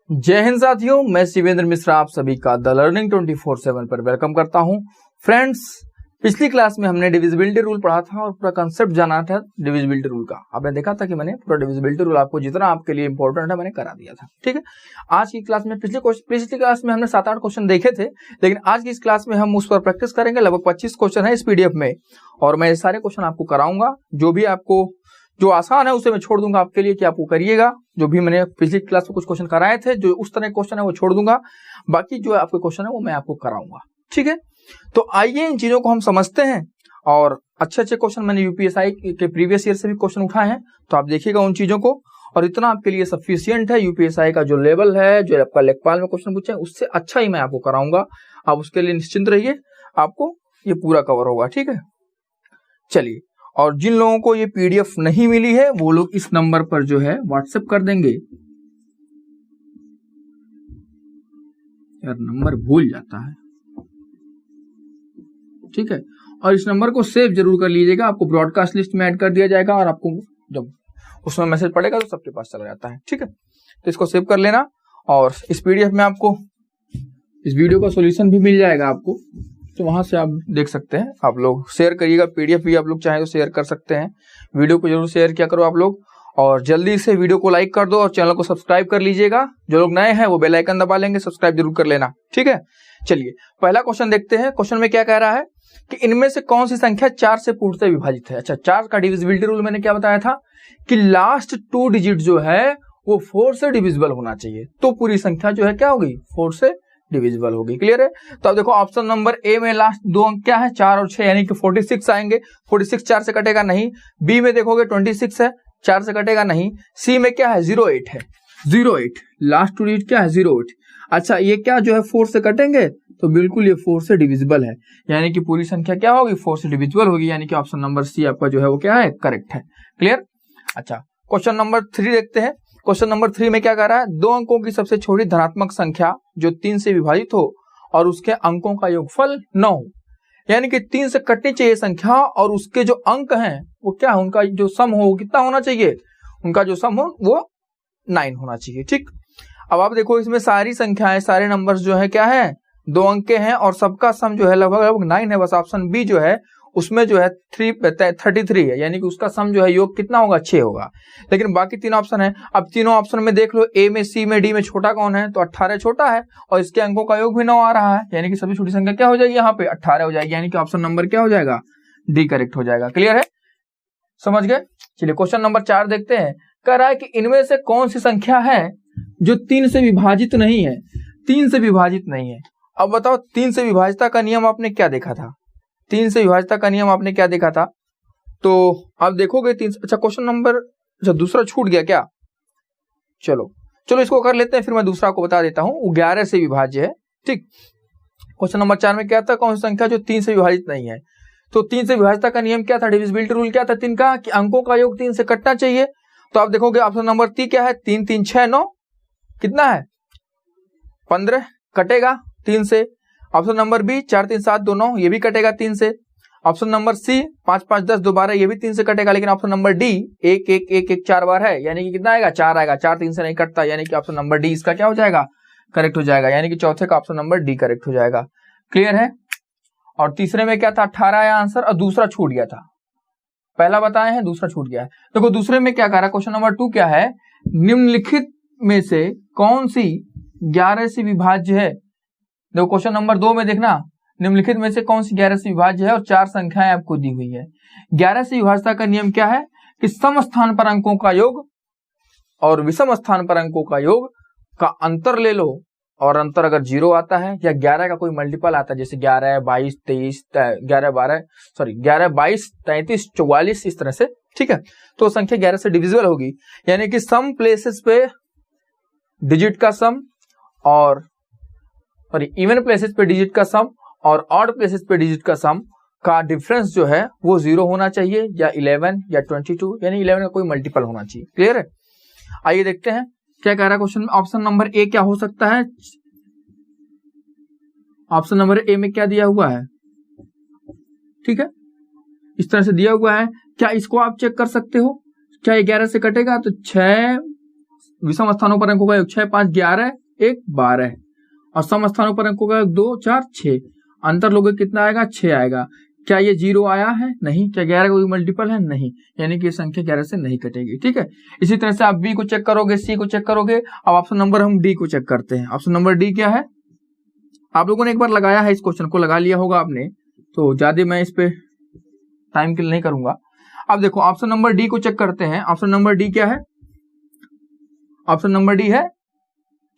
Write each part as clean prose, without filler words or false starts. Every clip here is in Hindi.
जय हिंद साथियों, मैं शिवेंद्र मिश्रा आप सभी का द लर्निंग 24/7 पर वेलकम करता हूं। फ्रेंड्स, पिछली क्लास में हमने डिविजिबिलिटी रूल पढ़ा था और पूरा कंसेप्ट जाना था डिविजिबिलिटी रूल का। आपने देखा था कि मैंने पूरा डिविजिबिलिटी रूल आपको जितना आपके लिए इंपॉर्टेंट है मैंने करा दिया था। ठीक है, आज की क्लास में पिछली क्लास में हमने 7-8 क्वेश्चन देखे थे, लेकिन आज की इस क्लास में हम उस पर प्रैक्टिस करेंगे। लगभग 25 क्वेश्चन है इस पीडीएफ में और मैं सारे क्वेश्चन आपको कराऊंगा। जो आसान है उसे मैं छोड़ दूंगा आपके लिए कि आपको करिएगा। जो भी मैंने पिछली क्लास में कुछ क्वेश्चन कराए थे, जो उस तरह के क्वेश्चन है वो छोड़ दूंगा, बाकी जो आपके क्वेश्चन है वो मैं आपको कराऊंगा। ठीक है, तो आइए इन चीजों को हम समझते हैं। और अच्छे क्वेश्चन मैंने यूपीएसआई के प्रीवियस ईयर से भी क्वेश्चन उठाए हैं, तो आप देखिएगा उन चीजों को, और इतना आपके लिए सफिशियंट है। यूपीएसआई का जो लेवल है, जो आपका लेखपाल में क्वेश्चन पूछे उससे अच्छा ही मैं आपको कराऊंगा। आप उसके लिए निश्चिंत रहिए, आपको ये पूरा कवर होगा। ठीक है, चलिए। और जिन लोगों को ये पीडीएफ नहीं मिली है वो लोग इस नंबर पर जो है व्हाट्सएप कर देंगे। यार नंबर भूल जाता है। ठीक है, और इस नंबर को सेव जरूर कर लीजिएगा, आपको ब्रॉडकास्ट लिस्ट में ऐड कर दिया जाएगा और आपको जब उसमें मैसेज पड़ेगा तो सबके पास चला जाता है। ठीक है, तो इसको सेव कर लेना और इस पीडीएफ में आपको इस वीडियो का सॉल्यूशन भी मिल जाएगा आपको, तो वहां से आप देख सकते हैं। आप लोग शेयर करिएगा, पीडीएफ भी आप लोग चाहे तो शेयर कर सकते हैं। वीडियो को जरूर शेयर किया करो आप लोग, और जल्दी से वीडियो को लाइक कर दो और चैनल को सब्सक्राइब कर लीजिएगा। जो लोग नए हैं वो बेल आइकन दबा लेंगे, सब्सक्राइब जरूर कर लेना। ठीक है, चलिए पहला क्वेश्चन देखते हैं। क्वेश्चन में क्या कह रहा है कि इनमें से कौन सी संख्या 4 से पूर्णतः विभाजित है। अच्छा, 4 का डिविजिबिलिटी रूल मैंने क्या बताया था कि लास्ट 2 डिजिट जो है वो 4 से डिविजिबल होना चाहिए, तो पूरी संख्या जो है क्या होगी, 4 से डिविजिबल होगी। क्लियर है? तो अब देखो ऑप्शन नंबर ए में लास्ट 2 अंक क्या है, 4 और 6, यानी कि 46 आएंगे। 46 4 से कटेगा नहीं। बी में देखोगे 26 है, 4 से कटेगा नहीं। सी में क्या है, 08 है, 08 लास्ट 2 डिजिट क्या है, 08। अच्छा, ये क्या जो है 4 से कटेंगे तो बिल्कुल ये 4 से डिविजिबल है, यानी कि पूरी संख्या क्या होगी, 4 से डिविजिबल होगी, यानी कि ऑप्शन नंबर सी आपका जो है वो क्या है, करेक्ट है। क्लियर? अच्छा, क्वेश्चन नंबर 3 देखते हैं। क्वेश्चन नंबर 3 में क्या कह रहा है, 2 अंकों की सबसे छोटी धनात्मक संख्या जो 3 से विभाजित हो और उसके अंकों का योगफल 9 हो, यानी कि 3 से कटनी चाहिए संख्या और उसके जो अंक हैं वो क्या है, उनका जो सम हो वो कितना होना चाहिए, उनका जो सम हो वो 9 होना चाहिए। ठीक, अब आप देखो इसमें सारी संख्याएं, सारे नंबर्स जो है क्या है, 2 अंक के हैं और सबका सम जो है लगभग 9 है। बस ऑप्शन बी जो है उसमें जो है 33 है, यानी कि उसका सम जो है योग कितना होगा, 6 होगा। लेकिन बाकी 3 ऑप्शन है। अब तीनों ऑप्शन में देख लो, ए में, सी में, डी में छोटा कौन है, तो 18 छोटा है और इसके अंकों का योग भी 9 आ रहा है, यानी कि सभी छोटी संख्या क्या हो जाएगी, यहाँ पे 18 हो जाएगी, यानी कि ऑप्शन नंबर क्या हो जाएगा, डी करेक्ट हो जाएगा। क्लियर है? समझ गए? चलिए क्वेश्चन नंबर 4 देखते हैं। कह रहा है कि इनमें से कौन सी संख्या है जो 3 से विभाजित नहीं है। 3 से विभाजित नहीं है। अब बताओ 3 से विभाजिता का नियम आपने क्या देखा था, 3 से विभाजिता का नियम आपने क्या देखा था, तो आप देखोगे 3। अच्छा, क्वेश्चन नंबर, अच्छा दूसरा छूट गया क्या, चलो इसको कर लेते हैं, फिर मैं दूसरा को बता देता हूं। 11 से विभाज्य है। ठीक, क्वेश्चन नंबर 4 में क्या था, कौन सी संख्या जो 3 से विभाजित नहीं है। तो 3 से विभाजिता का नियम क्या था, डिविजिबिलिटी रूल क्या था 3 का, कि अंकों का योग 3 से कटना चाहिए। तो आप देखोगे ऑप्शन नंबर 3 क्या है, 3 3 6 9, कितना है 15, कटेगा 3 से। ऑप्शन नंबर बी 4 3 7 2 9, ये भी कटेगा 3 से। ऑप्शन नंबर सी 5 5 10 2 12, ये भी 3 से कटेगा। लेकिन ऑप्शन नंबर डी 1 1 1 1 4 बार है, यानी कि कितना आएगा, 4 आएगा। 4 3 से नहीं कटता, यानी कि ऑप्शन नंबर डी इसका क्या हो जाएगा, करेक्ट हो जाएगा, यानी कि चौथे का ऑप्शन नंबर डी करेक्ट हो जाएगा। क्लियर है? और तीसरे में क्या था, 18 आया आंसर और दूसरा छूट गया था। पहला बताए हैं, दूसरा छूट गया है। देखो दूसरे में क्या कह रहा है, क्वेश्चन नंबर 2 क्या है, निम्नलिखित में से कौन सी 11 से विभाज्य है। देखो क्वेश्चन नंबर 2 में देखना, निम्नलिखित में से कौन सी 11 से विभाज्य है और 4 संख्याएं आपको दी हुई है। 11 से विभाज्यता का नियम क्या है कि सम स्थान पर अंकों का योग और विषम स्थान पर अंकों का योग का अंतर ले लो, और अंतर अगर 0 आता है या 11 का कोई मल्टीपल आता है, जैसे 11 22 23 11 22 33 44 इस तरह से, ठीक है, तो संख्या 11 से डिविजिबल होगी, यानी कि सम प्लेसेस पे डिजिट का सम और इवन प्लेसेस पे डिजिट का सम और ऑड प्लेसेस पे डिजिट का सम का डिफरेंस जो है वो 0 होना चाहिए, या 11 या 22, यानी 11 का कोई मल्टीपल होना चाहिए। क्लियर है? आइए देखते हैं क्या कह रहा है क्वेश्चन। ऑप्शन नंबर ए क्या हो सकता है, ऑप्शन नंबर ए में क्या दिया हुआ है, ठीक है, इस तरह से दिया हुआ है। क्या इसको आप चेक कर सकते हो, क्या 11 से कटेगा तो 6 विषम स्थानों पर अंकों का योग 6, 5, 11, 1, 12 और सम स्थानों पर अंकों का योग 2, 4, 6। अंतर लोगे कितना आएगा? 6 आएगा। क्या ये 0 आया है? नहीं। क्या 11 कोई मल्टीपल है? नहीं। यानी कि ये संख्या 11 से नहीं कटेगी। ठीक है। इसी तरह से आप बी को चेक करोगे, सी को चेक करोगे। अब ऑप्शन नंबर हम डी को चेक करते हैं। ऑप्शन नंबर डी क्या है? आप लोगों ने एक बार लगाया है, इस क्वेश्चन को लगा लिया होगा आपने, तो ज्यादा मैं इस पे टाइम किल नहीं करूंगा। अब देखो ऑप्शन नंबर डी को चेक करते हैं। ऑप्शन नंबर डी क्या है? ऑप्शन नंबर डी है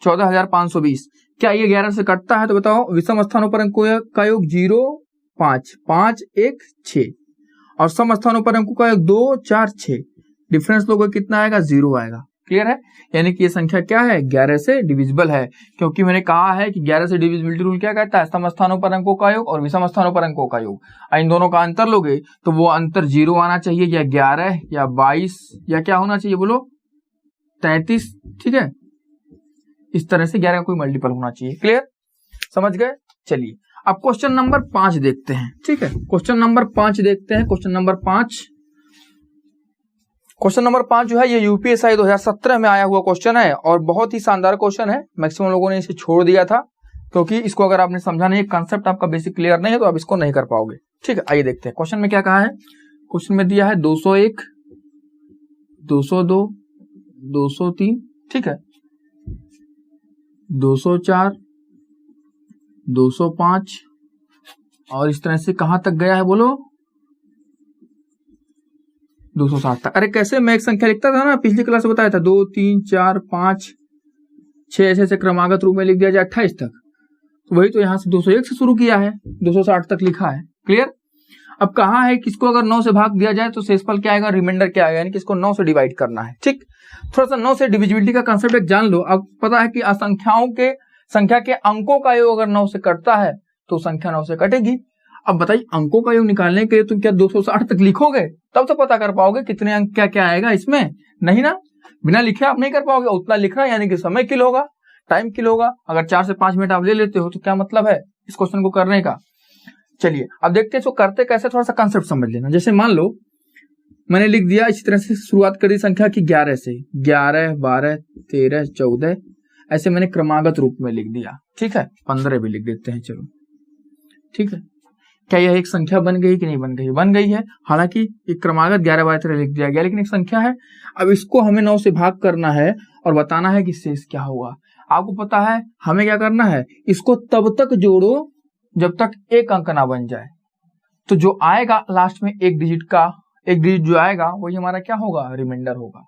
14,520। क्या ये 11 से कटता है? तो बताओ। विषम स्थानों पर अंकों का योग 0, 5, 5, 1, 6 और सम स्थानों पर अंकों का योग 2, 4, 6। डिफरेंस लोगों का कितना आएगा? 0 आएगा। क्लियर है? यानी कि ये संख्या क्या है? 11 से डिविजिबल है, क्योंकि मैंने कहा है कि 11 से डिविजिबिलिटी रूल क्या कहता है? सम स्थानों पर अंकों का योग और विषम स्थानों पर अंकों का योग। इन दोनों का अंतर लोगे तो वो अंतर 0 आना चाहिए, या 11 या 22 या क्या होना चाहिए बोलो? 33। ठीक है। इस तरह से 11 का कोई मल्टीपल होना चाहिए। क्लियर? समझ गए? चलिए अब क्वेश्चन नंबर 5 देखते हैं। ठीक है। क्वेश्चन नंबर 5 देखते हैं। क्वेश्चन नंबर 5 जो है ये यूपीएससी 2017 में आया हुआ क्वेश्चन है और बहुत ही शानदार क्वेश्चन है। मैक्सिमम लोगों ने इसे छोड़ दिया था, क्योंकि इसको अगर आपने समझा नहीं, कंसेप्ट आपका बेसिक क्लियर नहीं है, तो आप इसको नहीं कर पाओगे। ठीक है। आइए देखते हैं क्वेश्चन में क्या कहा है। क्वेश्चन में दिया है 201, 202, 203, ठीक है, 204, 205 और इस तरह से कहां तक गया है बोलो? 260 तक। अरे कैसे मैं एक संख्या लिखता था ना, पिछली क्लास में बताया था, 2, 3, 4, 5, 6 ऐसे क्रमागत रूप में लिख दिया जाए 28 तक। तो वही तो यहाँ से 201 से शुरू किया है, 260 तक लिखा है। क्लियर? अब कहा है किसको अगर 9 से भाग दिया जाए तो शेषफल क्या आएगा? रिमाइंडर क्या आएगा? यानी कि इसको 9 से डिवाइड करना है। ठीक। थोड़ा सा 9 से डिविजिबिलिटी का कंसेप्ट एक जान लो। अब पता है कि संख्या के अंकों का योग अगर 9 से कटता है तो संख्या 9 से कटेगी। अब बताइए अंकों का योग निकालने के लिए तुम क्या 260 तक लिखोगे? तब तो पता कर पाओगे कितने अंक क्या क्या आएगा इसमें। नहीं ना, बिना लिखे आप नहीं कर पाओगे। उतना लिखना यानी कि समय किल होगा, टाइम किल होगा। अगर 4 से 5 मिनट आप ले लेते हो तो क्या मतलब है इस क्वेश्चन को करने का। चलिए अब देखते हैं इसको करते कैसे, थोड़ा सा कंसेप्ट समझ लेना। जैसे मान लो मैंने लिख दिया, इसी तरह से शुरुआत कर दी संख्या की 11 से, 11, 12, 13, 14 ऐसे मैंने क्रमागत रूप में लिख दिया। ठीक है। 15 भी लिख देते हैं, चलो। ठीक है। क्या यह एक संख्या बन गई कि नहीं बन गई? बन गई है। हालांकि एक क्रमागत 11, 12, 13 लिख दिया गया, लेकिन एक संख्या है। अब इसको हमें 9 से भाग करना है और बताना है कि शेष क्या होगा। आपको पता है हमें क्या करना है, इसको तब तक जोड़ो जब तक एक अंक ना बन जाए। तो जो आएगा लास्ट में एक डिजिट जो आएगा वही हमारा क्या होगा? रिमाइंडर होगा।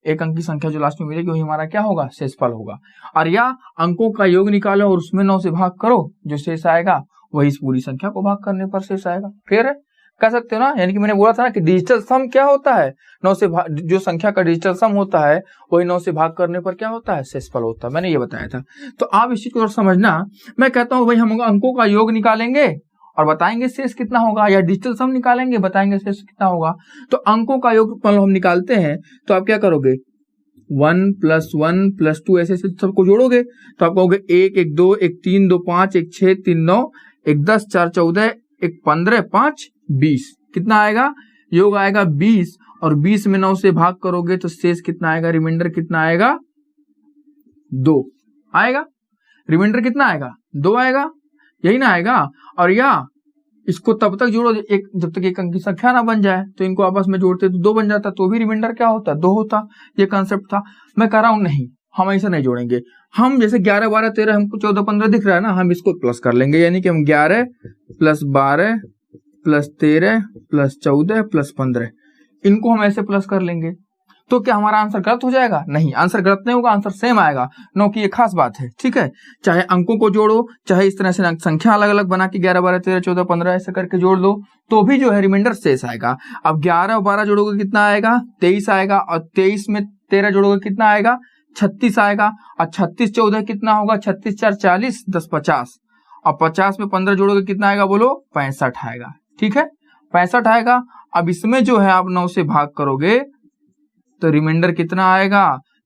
एक अंक की संख्या जो लास्ट में मिलेगी वही हमारा क्या होगा? शेषफल होगा। और या अंकों का योग निकालो और उसमें 9 से भाग करो, जो शेष आएगा वही इस पूरी संख्या को भाग करने पर शेष आएगा। क्लियर है? कह सकते हो ना। यानी कि मैंने बोला था ना कि डिजिटल सम क्या होता है? 9 से जो संख्या का डिजिटल सम होता है वही 9 से भाग करने पर क्या होता है? शेषफल होता है। मैंने ये बताया था। तो आप इस चीज को समझना। मैं कहता हूं भाई हम अंकों का योग निकालेंगे और बताएंगे शेष कितना होगा, या डिजिटल सम निकालेंगे बताएंगे शेष कितना होगा। तो अंकों का योग हम निकालते हैं तो आप क्या करोगे? 1 + 1 + 2 ऐसे सबको जोड़ोगे तो आप कहोगे 1, 1, 2, 1, 3, 2, 5, 1, 6, 3, 9, 1, 10, 4, 14, 1, 15, 5, 20। कितना आएगा? योग आएगा 20 और 20 में 9 से भाग करोगे तो शेष कितना आएगा? रिमाइंडर कितना आएगा? 2 आएगा। रिमाइंडर कितना आएगा? 2 आएगा। यही ना आएगा। और या इसको तब तक जोड़ो जब तक एक अंक की संख्या ना बन जाए। तो इनको आपस में जोड़ते तो 2 बन जाता, तो भी रिमाइंडर क्या होता? 2 होता। ये कंसेप्ट था। मैं कह रहा हूं नहीं, हम ऐसा नहीं जोड़ेंगे। हम जैसे 11, 12, 13 हमको 14, 15 दिख रहा है ना, हम इसको प्लस कर लेंगे। यानी कि हम 11 + 12 + 13 + 14 + 15 इनको हम ऐसे प्लस कर लेंगे। तो क्या हमारा आंसर गलत हो जाएगा? नहीं, आंसर गलत नहीं होगा, आंसर सेम आएगा। 9 की ये खास बात है। ठीक है। चाहे अंकों को जोड़ो, चाहे इस तरह से संख्या अलग अलग बना के 11, 12, 13, 14, 15 ऐसे करके जोड़ दो तो भी जो है रिमाइंडर शेष आएगा। अब 11 और 12 जोड़ोगे कितना आएगा? 23 आएगा। और 23 में 13 जोड़ोगे कितना आएगा? 36 आएगा। और 36 14 कितना होगा? 36 4 40, 10 50। और 50 में 15 जोड़ोगे कितना आएगा बोलो? 65 आएगा। ठीक है। 65 आएगा। अब इसमें जो है आप 9 से भाग करोगे तो रिमाइंडर कितना आएगा?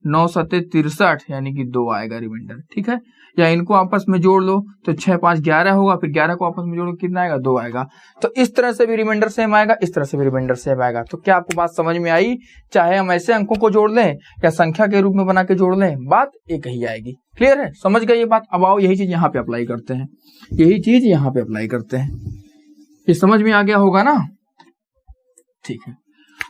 9 × 7 = 63 यानी कि 2 आएगा रिमाइंडर। ठीक है। या इनको आपस में जोड़ लो तो 6 5 11 होगा, फिर 11 को आपस में जोड़ो कितना आएगा 2 आएगा। तो इस तरह से भी रिमाइंडर सेम आएगा, इस तरह से भी रिमाइंडर सेम आएगा। तो क्या आपको बात समझ में आई? चाहे हम ऐसे अंकों को जोड़ लें या संख्या के रूप में बना के जोड़ लें, बात एक ही आएगी। क्लियर है? समझ गए ये बात? अब आओ यही चीज यहाँ पे अप्लाई करते हैं, यही चीज यहाँ पे अप्लाई करते हैं। ये समझ में आ गया होगा ना? ठीक है।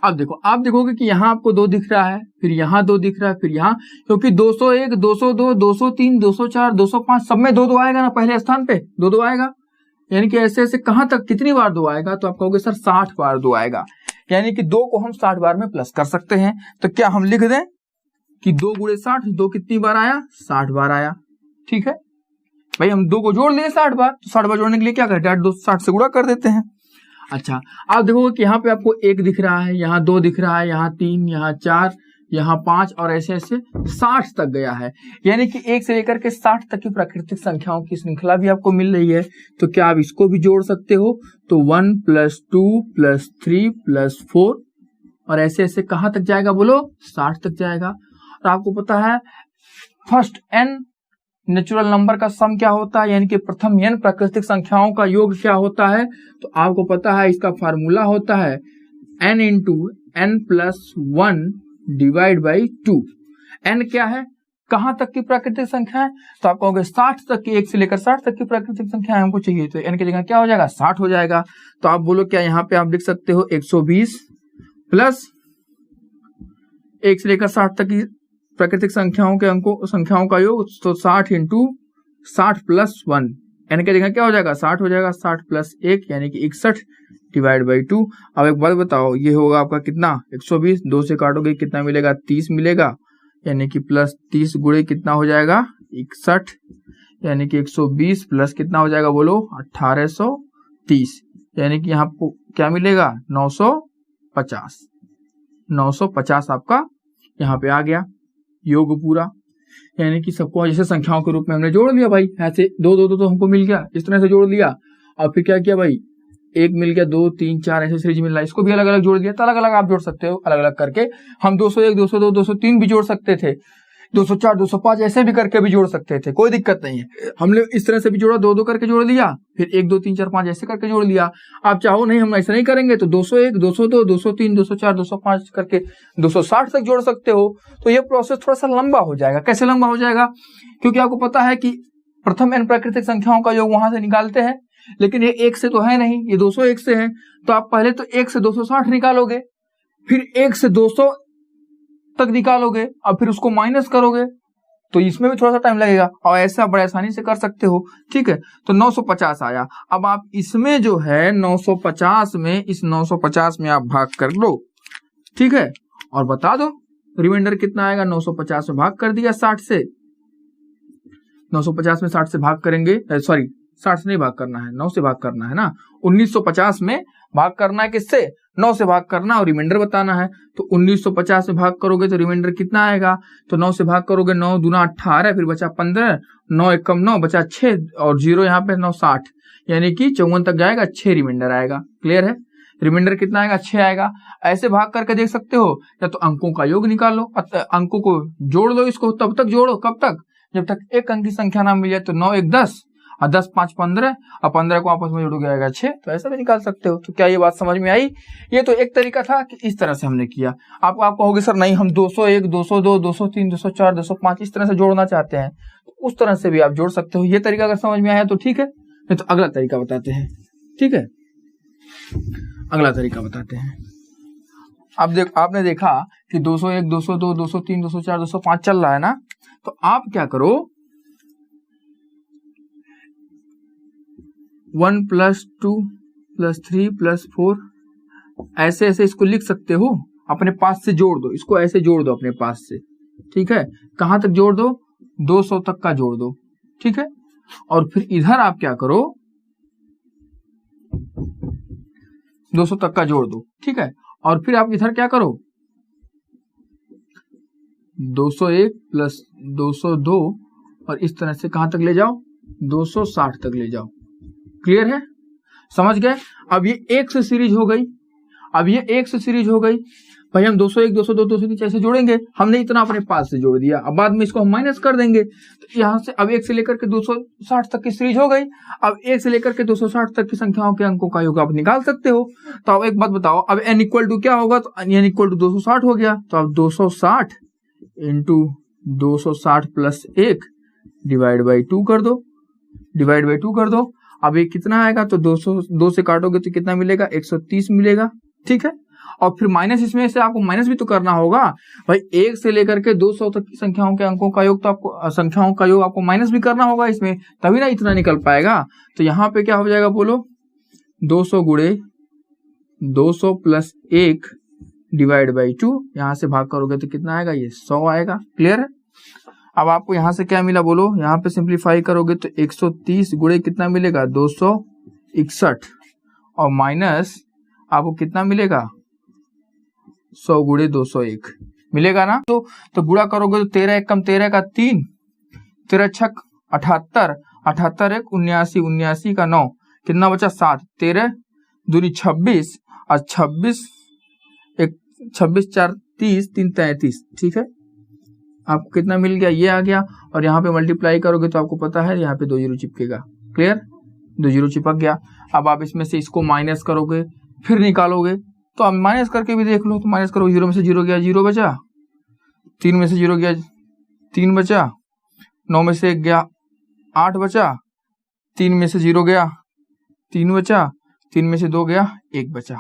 अब देखो, आप देखोगे कि यहाँ आपको 2 दिख रहा है, फिर यहाँ 2 दिख रहा है, फिर यहाँ, क्योंकि 201, 202, 203, 204, 205 सब में 2 2 आएगा ना, पहले स्थान पे 2 2 आएगा। यानी कि ऐसे ऐसे कहां तक कितनी बार 2 आएगा? तो आप कहोगे सर 60 बार 2 आएगा। यानी कि 2 को हम 60 बार में प्लस कर सकते हैं। तो क्या हम लिख दें कि 2 गुणे 60, 2 कितनी बार आया? 60 बार आया। ठीक है भाई, हम 2 को जोड़ लिए 60 बार, तो 60 बार जोड़ने के लिए क्या करते हैं? 60 से गुणा कर देते हैं। अच्छा, आप देखोगे कि यहाँ पे आपको 1 दिख रहा है, यहाँ 2 दिख रहा है, यहाँ 3, यहाँ 4, यहाँ 5 और ऐसे ऐसे 60 तक गया है। यानी कि 1 से लेकर के 60 तक की प्राकृतिक संख्याओं की श्रृंखला भी आपको मिल रही है। तो क्या आप इसको भी जोड़ सकते हो? तो 1 + 2 + 3 + 4 और ऐसे ऐसे कहां तक जाएगा बोलो? 60 तक जाएगा। और आपको पता है फर्स्ट n नेचुरल नंबर का सम क्या होता है, यानी कि प्रथम n प्राकृतिक संख्याओं का योग क्या होता है? तो आपको पता है इसका फार्मूला होता है n × n + 1 / 2। n क्या है? कहां तक की प्राकृतिक संख्या है? तो आप कहोगे 60 तक की, 1 से लेकर 60 तक की प्राकृतिक संख्या हमको चाहिए। तो n की जगह क्या हो जाएगा? 60 हो जाएगा। तो आप बोलो क्या यहाँ पे आप लिख सकते हो 120 प्लस 1 से लेकर 60 तक की प्राकृतिक संख्याओं का योग, तो 60 × 60 + 1। n की जगह क्या हो जाएगा? 60 हो जाएगा। 60 + 1 यानी कि 61 / 2। अब एक बात बताओ, ये होगा आपका कितना? 120, 2 से काटोगे कितना मिलेगा? 30 मिलेगा। यानी कि प्लस 30 गुणे कितना हो जाएगा? 61। यानी कि 120 प्लस कितना हो जाएगा बोलो? 1830। यानी कि यहाँ क्या मिलेगा? 950। 950 आपका यहाँ पे आ गया योग पूरा। यानी कि सबको जैसे संख्याओं के रूप में हमने जोड़ लिया भाई, ऐसे 2 2 2 तो हमको मिल गया, इस तरह से जोड़ लिया। और फिर क्या किया भाई? 1 मिल गया, 2 3 4 ऐसे सीरीज मिल रहा है, इसको भी अलग अलग जोड़ दिया। तो अलग अलग आप जोड़ सकते हो, अलग अलग करके हम 201, 202, 203 भी जोड़ सकते थे, 204, 205 ऐसे भी करके भी जोड़ सकते थे, कोई दिक्कत नहीं है। हमने इस तरह से भी जोड़ा, 2 2 करके जोड़ लिया, फिर 1 2 3 4 5 ऐसे करके जोड़ लिया। आप चाहो नहीं हम ऐसा नहीं करेंगे तो 201, 202, 203, 204, 205 करके 260 तक जोड़ सकते हो। तो ये प्रोसेस थोड़ा सा लंबा हो जाएगा। कैसे लंबा हो जाएगा? क्योंकि आपको पता है कि प्रथम n प्राकृतिक संख्याओं का योग वहां से निकालते हैं, लेकिन ये 1 से तो है नहीं, ये 201 से है। तो आप पहले तो 1 से 260 निकालोगे, फिर 1 से 200 तक निकालोगे और फिर उसको माइनस करोगे, तो इसमें भी थोड़ा सा टाइम लगेगा। और ऐसे आप बड़े आसानी से कर सकते हो। ठीक है, तो 950 आया। अब आप इसमें जो है 950 में, इस 950 में आप भाग कर लो। ठीक है, और बता दो रिमाइंडर कितना आएगा। 950 में भाग कर दिया 60 से, 950 में 60 से भाग करेंगे, सॉरी 60 से नहीं भाग करना है, 9 से भाग करना है ना। 1950 में भाग करना है किससे? 9 से भाग करना और रिमाइंडर बताना है। तो 1950 में भाग करोगे तो रिमाइंडर कितना आएगा? तो 9 से भाग करोगे, 9 दूना 18, फिर बचा 15, 9 एकम 9, बचा 6 और 0 यहाँ पे 9 60, यानी कि 54 तक जाएगा, 6 रिमाइंडर आएगा। क्लियर है? रिमाइंडर कितना आएगा? 6 आएगा। ऐसे भाग करके देख सकते हो, या तो अंकों का योग निकालो, अंकों को जोड़ लो, इसको तब तक जोड़ो, कब तक? जब तक एक अंक की संख्या ना मिल जाए। तो 9 1 10 और 10 5 15 और 15 को आपस में जोड़ आएगा 6। तो ऐसा भी निकाल सकते हो। तो क्या ये बात समझ में आई? ये तो एक तरीका था कि इस तरह से हमने किया। आप कहोगे सर नहीं, हम 201, 202, 203, 204, 205 इस तरह से जोड़ना चाहते हैं, तो उस तरह से भी आप जोड़ सकते हो। ये तरीका अगर समझ में आया तो ठीक है, नहीं तो अगला तरीका बताते हैं। ठीक है, अगला तरीका बताते हैं। अब आपने देखा कि 201, 202, 203, 204, 205 चल रहा है ना। तो आप क्या करो, 1 + 2 + 3 + 4 ऐसे ऐसे इसको लिख सकते हो। अपने पास से जोड़ दो, इसको ऐसे जोड़ दो अपने पास से। ठीक है, कहां तक जोड़ दो? 200 तक का जोड़ दो। ठीक है, और फिर इधर आप क्या करो, 200 तक का जोड़ दो। ठीक है, और फिर आप इधर क्या करो, 201 + 202 और इस तरह से कहां तक ले जाओ? 260 तक ले जाओ। क्लियर है? समझ गए? अब ये 1 से सीरीज हो गई, अब ये 1 से सीरीज हो गई, भाई हम 201, 202, 203 ऐसे जोड़ेंगे, हमने इतना अपने पास से जोड़ दिया, अब बाद में इसको हम माइनस कर देंगे। तो यहाँ से अब 1 से लेकर के 260 तक की सीरीज हो गई। अब 1 से लेकर के 260 तक की संख्याओं के अंकों का योग आप निकाल सकते हो। तो अब एक बात बताओ, अब n इक्वल टू क्या होगा, तो n इक्वल टू 260 हो गया। तो अब 260 इंटू 260 प्लस 1 डिवाइड बाई 2 कर दो, डिवाइड बाई 2 कर दो। अब ये कितना आएगा, तो 2 से काटोगे तो कितना मिलेगा, 130 मिलेगा, ठीक है। और फिर माइनस, इसमें से आपको माइनस भी तो करना होगा भाई, 1 से लेकर के 200 तक की संख्याओं के अंकों का योग, तो आपको संख्याओं का योग आपको माइनस भी करना होगा इसमें, तभी ना इतना निकल पाएगा। तो यहाँ पे क्या हो जाएगा बोलो, 200 गुणे 200 प्लस 1 डिवाइड बाई 2, यहाँ से भाग करोगे तो कितना आएगा, ये 100 आएगा। क्लियर है। अब आपको यहाँ से क्या मिला बोलो, यहाँ पे सिंप्लीफाई करोगे तो 130 गुणे कितना मिलेगा, 261, और माइनस आपको कितना मिलेगा, 100 गुणे 201 मिलेगा ना। तो गुणा करोगे तो 13 एक कम 13 का 3, 13 छक 78, 78 एक 79, 79 का 9, कितना बचा 7, 13 दूनी 26, और 26 एक 26 4 30, 3 33, ठीक है। आपको कितना मिल गया, ये आ गया। और यहाँ पे मल्टीप्लाई करोगे तो आपको पता है यहाँ पे 2 जीरो चिपकेगा। क्लियर, 2 जीरो चिपक गया। अब आप इसमें से इसको माइनस करोगे फिर निकालोगे, तो आप माइनस करके भी देख लो। तो माइनस करो, 0 में से 0 गया 0 बचा, 3 में से 0 गया 3 बचा, 9 में से 1 गया 8 बचा, 3 में से 0 गया 3 बचा, 3 में से 2 गया 1 बचा।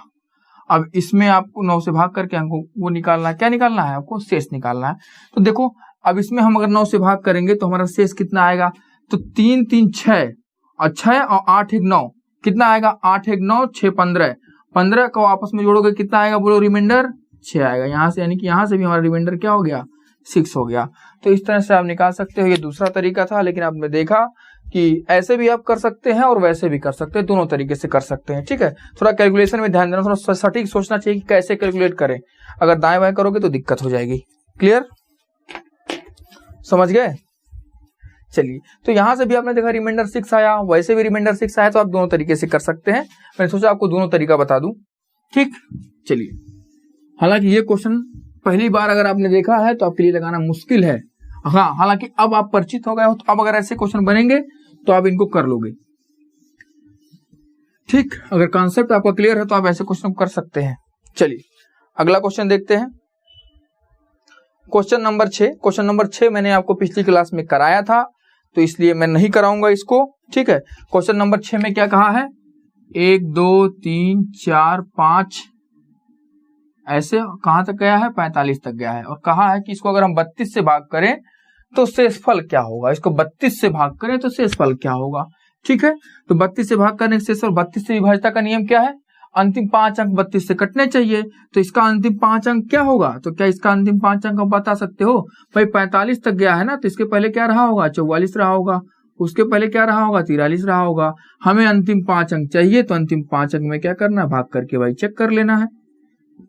अब इसमें आपको 9 से भाग करके हमको वो निकालना है, क्या निकालना है आपको, शेष निकालना है। तो देखो अब इसमें हम अगर 9 से भाग करेंगे तो हमारा शेष कितना आएगा, तो 3 3 6 और 6 और 8 1 9, कितना आएगा, 8 1 9 6 15, 15 को आपस में जोड़ोगे कितना आएगा बोलो, रिमाइंडर 6 आएगा यहाँ से, यानी कि यहाँ से भी हमारा रिमाइंडर क्या हो गया, 6 हो गया। तो इस तरह से आप निकाल सकते हो। ये दूसरा तरीका था, लेकिन आपने देखा कि ऐसे भी आप कर सकते हैं और वैसे भी कर सकते हैं, दोनों तरीके से कर सकते हैं, ठीक है। थोड़ा कैलकुलेशन में ध्यान देना, थोड़ा सटीक सोचना चाहिए कि कैसे कैलकुलेट करें। अगर दाएं बाएं करोगे तो दिक्कत हो जाएगी। क्लियर, समझ गए। चलिए, तो यहां से भी आपने देखा रिमाइंडर 6 आया, वैसे भी रिमाइंडर 6 आया, तो आप दोनों तरीके से कर सकते हैं। मैंने सोचा आपको दोनों तरीका बता दूं, ठीक। चलिए, हालांकि ये क्वेश्चन पहली बार अगर आपने देखा है तो आपके लिए लगाना मुश्किल है, हाँ, हालांकि अब आप परिचित हो गए हो, तो अब अगर ऐसे क्वेश्चन बनेंगे तो आप इनको कर लोगे, ठीक। अगर कॉन्सेप्ट आपका क्लियर है तो आप ऐसे क्वेश्चन कर सकते हैं। चलिए, अगला क्वेश्चन देखते हैं। क्वेश्चन नंबर 6, क्वेश्चन नंबर 6 मैंने आपको पिछली क्लास में कराया था, तो इसलिए मैं नहीं कराऊंगा इसको, ठीक है। क्वेश्चन नंबर 6 में क्या कहा है, 1 2 3 4 5 ऐसे कहां तक गया है, 45 तक गया है। और कहा है कि इसको अगर हम 32 से भाग करें तो शेषफल क्या होगा, इसको 32 से भाग करें तो शेषफल क्या होगा, ठीक है। तो 32 से भाग करने से शेषफल, 32 से विभाज्यता का नियम क्या है, अंतिम 5 अंक 32 से कटने चाहिए। तो इसका अंतिम 5 अंक क्या होगा, तो क्या इसका अंतिम 5 अंक आप बता सकते हो भाई, 45 तक गया है ना, तो इसके पहले क्या रहा होगा, 44 रहा होगा, उसके पहले क्या रहा होगा, 43 रहा होगा। हमें अंतिम 5 अंक चाहिए, तो अंतिम 5 अंक में क्या करना है, भाग करके भाई चेक कर लेना है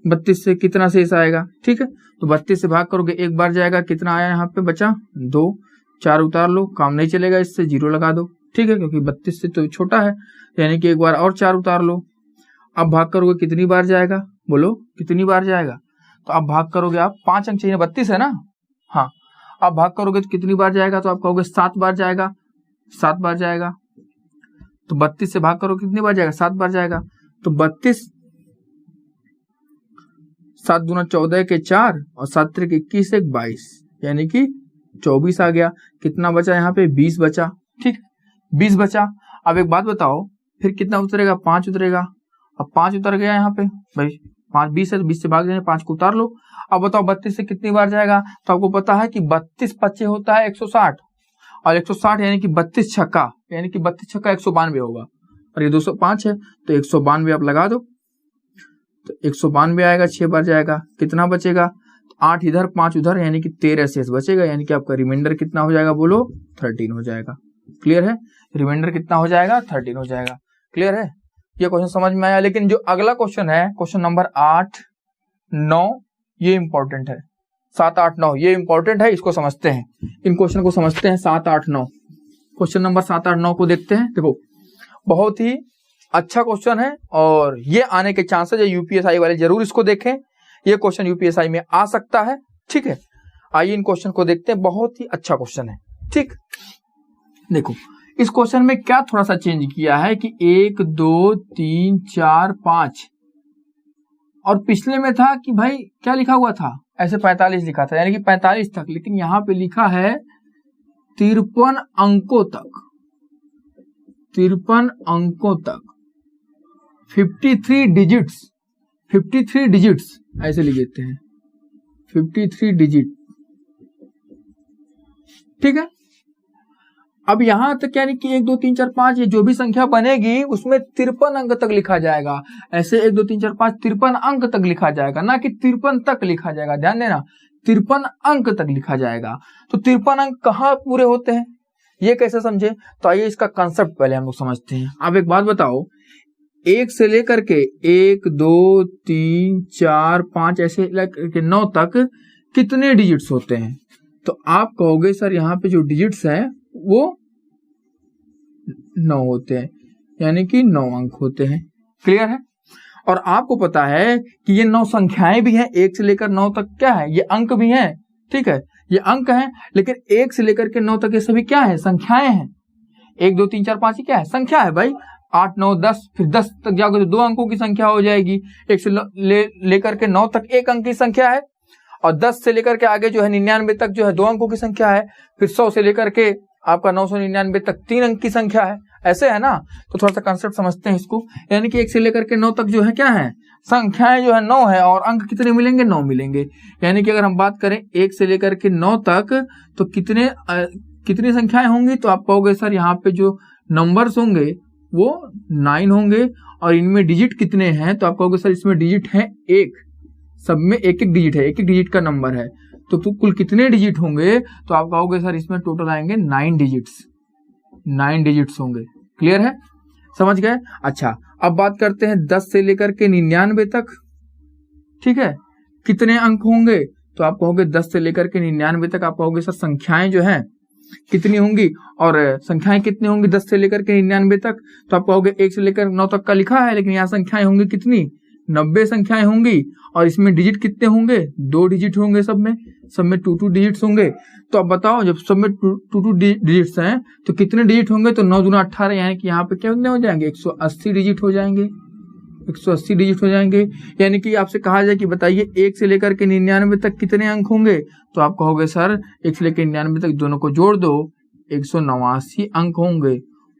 32 से कितना शेष आएगा, ठीक है। तो 32 से भाग करोगे, एक बार जाएगा, कितना आया यहाँ पे बचा 2, 4 उतार लो, काम नहीं चलेगा, इससे 0 लगा दो, ठीक है, क्योंकि 32 से तो छोटा है, यानी कि एक बार और 4 उतार लो। अब भाग करोगे कितनी बार जाएगा, बोलो कितनी बार जाएगा, तो अब भाग करोगे, आप 5 अंक चाहिए, 32 है ना, हाँ। अब भाग करोगे तो कितनी बार जाएगा, तो आप कहोगे 7 बार जाएगा, 7 बार जाएगा। तो 32 से भाग करो कितनी बार जाएगा, 7 बार जाएगा। तो 32, 7 दूना 14 के 4 और 7 त्रिक 21 एक 22, यानी कि 24 आ गया। कितना बचा यहाँ पे, 20 बचा, ठीक, 20 बचा। अब एक बात बताओ, फिर कितना उतरेगा, 5 उतरेगा। अब 5 उतर गया यहाँ पे भाई, 5 20 है तो 20 से भाग देने, 5 को उतार लो। अब बताओ 32 से कितनी बार जाएगा, तो आपको पता है कि 32 पच्चे होता है 160, और 160 यानी कि 32 छक्का, यानी कि 32 छक्का 192 होगा, और ये 205 है तो 192 आप लगा दो, तो 192 आएगा, 6 बार जाएगा, कितना बचेगा, 8 इधर 5 उधर, यानी कि 13 शेष बचेगा, यानी कि आपका रिमाइंडर कितना हो जाएगा, बोलो 13 हो जाएगा। क्लियर है, रिमाइंडर कितना हो जाएगा, 13 हो जाएगा। क्लियर है, ये क्वेश्चन समझ में आया। लेकिन जो अगला क्वेश्चन है, क्वेश्चन नंबर 8 9, ये इंपॉर्टेंट है, 7 8 9 ये इंपॉर्टेंट है, इसको समझते हैं, इन क्वेश्चन को समझते हैं। 7 8 9 क्वेश्चन नंबर 7 8 9 को देखते हैं। देखो, बहुत ही अच्छा क्वेश्चन है और ये आने के चांसेस है, यूपीएसआई वाले जरूर इसको देखें। ये क्वेश्चन यूपीएसआई में आ सकता है। ठीक है, आइए इन क्वेश्चन को देखते हैं, बहुत ही अच्छा क्वेश्चन है। ठीक, देखो इस क्वेश्चन में क्या थोड़ा सा चेंज किया है कि 1 2 3 4 5, और पिछले में था कि भाई क्या लिखा हुआ था, ऐसे 45 लिखा था, यानी कि 45 तक, लेकिन यहां पे लिखा है 53 अंकों तक, 53 अंकों तक, 53 डिजिट्स, 53 डिजिट्स ऐसे लिख देते हैं, 53 डिजिट। ठीक है, अब यहां तक यानी कि 1 2 3 4 5 ये जो भी संख्या बनेगी उसमें 53 अंक तक लिखा जाएगा। ऐसे 1 2 3 4 5 53 अंक तक लिखा जाएगा, ना कि 53 तक लिखा जाएगा। ध्यान देना, 53 अंक तक लिखा जाएगा। तो 53 अंक कहाँ पूरे होते हैं, ये कैसे समझे? तो आइए इसका कंसेप्ट पहले हम लोग समझते हैं। अब एक बात बताओ, 1 से लेकर के 1 2 3 4 5 ऐसे लेकर 9 तक कितने डिजिट्स होते हैं? तो आप कहोगे सर यहाँ पे जो डिजिट्स है वो 9 होते हैं, यानी कि 9 अंक होते हैं। क्लियर है? और आपको पता है कि ये 9 संख्याएं भी हैं, 1 से लेकर 9 तक क्या है, ये अंक भी हैं। ठीक है, ये अंक हैं, लेकिन 1 से लेकर के 9 तक ये सभी क्या है, संख्याएं हैं। 1 2 3 4 5 ये क्या है, संख्या है भाई। 8 9 10, फिर 10 तक जाओगे तो 2 अंकों की संख्या हो जाएगी। 1 से लेकर के 9 तक 1 अंक की संख्या है, और 10 से लेकर के आगे जो है 99 तक जो है 2 अंकों की संख्या है। फिर 100 से लेकर के आपका 999 तक 3 अंक की संख्या है। ऐसे है ना? तो थोड़ा सा कंसेप्ट समझते हैं इसको। यानी कि 1 से लेकर के 9 तक जो है क्या है, संख्याएं जो है 9 है, और अंक कितने मिलेंगे, 9 मिलेंगे। यानी कि अगर हम बात करें 1 से लेकर के 9 तक तो कितनी संख्याएं होंगी? तो आप कहोगे सर यहाँ पे जो नंबर्स होंगे वो 9 होंगे, और इनमें डिजिट कितने हैं? तो आप कहोगे सर इसमें डिजिट है 1, सब में 1 डिजिट है, 1 डिजिट का नंबर है। तो कुल कितने डिजिट होंगे? तो आप कहोगे सर इसमें टोटल आएंगे 9 डिजिट्स, 9 डिजिट्स होंगे। क्लियर है? समझ गए? अच्छा, अब बात करते हैं 10 से लेकर के 99 तक। ठीक है, कितने अंक होंगे? तो आप कहोगे 10 से लेकर के 99 तक, आप कहोगे सर संख्याएं जो है कितनी होंगी, और संख्याएं कितनी होंगी 10 से लेकर के 99 तक? तो आप कहोगे 1 से लेकर 9 तक का लिखा है, लेकिन यहाँ संख्याएं होंगी कितनी, 90 संख्याएं होंगी, और इसमें डिजिट कितने होंगे, 2 डिजिट होंगे। सब में 2 डिजिट्स होंगे। तो अब बताओ, जब सब में 2 डिजिट्स हैं तो कितने डिजिट होंगे? तो 9 दूना 18, यानी कि यहाँ पे कितने हो जाएंगे, 180 डिजिट हो जाएंगे, 180 डिजिट हो जाएंगे। यानी कि आपसे कहा जाए कि बताइए 1 से लेकर के 99 तक कितने अंक होंगे? तो आप कहोगे सर 1 से लेकर 99 तक दोनों को जोड़ दो, 189 अंक होंगे,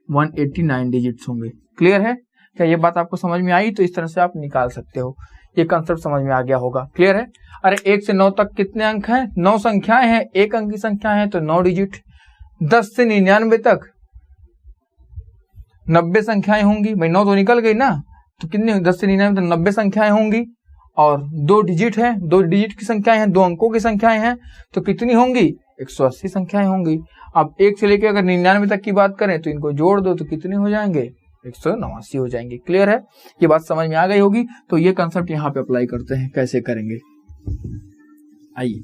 189 डिजिट्स होंगे। क्लियर है? क्या ये बात आपको समझ में आई? तो इस तरह से आप निकाल सकते हो, ये कंसेप्ट समझ में आ गया होगा। क्लियर है? अरे 1 से 9 तक कितने अंक हैं? 9 संख्याएं हैं, 1 अंक की संख्या है तो 9 डिजिट। 10 से 99 तक 90 संख्याएं होंगी, भाई 9 तो निकल गई ना, तो कितने, 10 से 99 तक 90 संख्याएं होंगी, और 2 डिजिट है, 2 डिजिट की संख्याएं हैं, 2 अंकों की संख्याएं हैं, तो कितनी होंगी, 180 संख्याएं होंगी। अब 1 से लेकर अगर 99 तक की बात करें तो इनको जोड़ दो तो कितने हो जाएंगे, 189 हो जाएंगे। क्लियर है? ये बात समझ में आ गई होगी। तो ये कंसेप्ट यहाँ पे अप्लाई करते हैं, कैसे करेंगे आइए।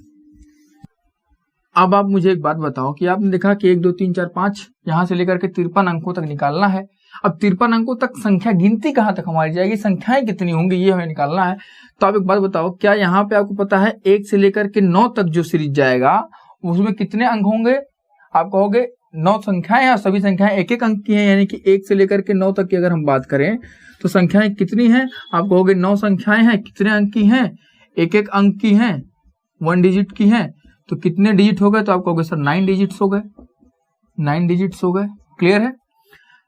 अब आप मुझे एक बात बताओ कि आपने देखा कि 1 2 3 4 5 यहां से लेकर के 53 अंकों तक निकालना है। अब 53 अंकों तक संख्या गिनती कहां तक हमारी जाएगी, संख्याएं कितनी होंगी, ये हमें निकालना है। तो आप एक बात बताओ, क्या यहाँ पे आपको पता है 1 से लेकर के 9 तक जो सीरीज जाएगा उसमें कितने अंक होंगे? आप कहोगे 9 संख्याएं हैं और सभी संख्याएं 1-1 अंक की हैं, यानी कि 1 से लेकर के 9 तक की अगर हम बात करें तो संख्याएं कितनी हैं? आप कहोगे 9 संख्याएं हैं, कितने अंक की हैं, 1-1 अंक की हैं, 1 डिजिट की हैं, तो कितने डिजिट हो गए? तो आप कहोगे सर 9 डिजिट्स हो गए, 9 डिजिट्स हो गए। क्लियर है?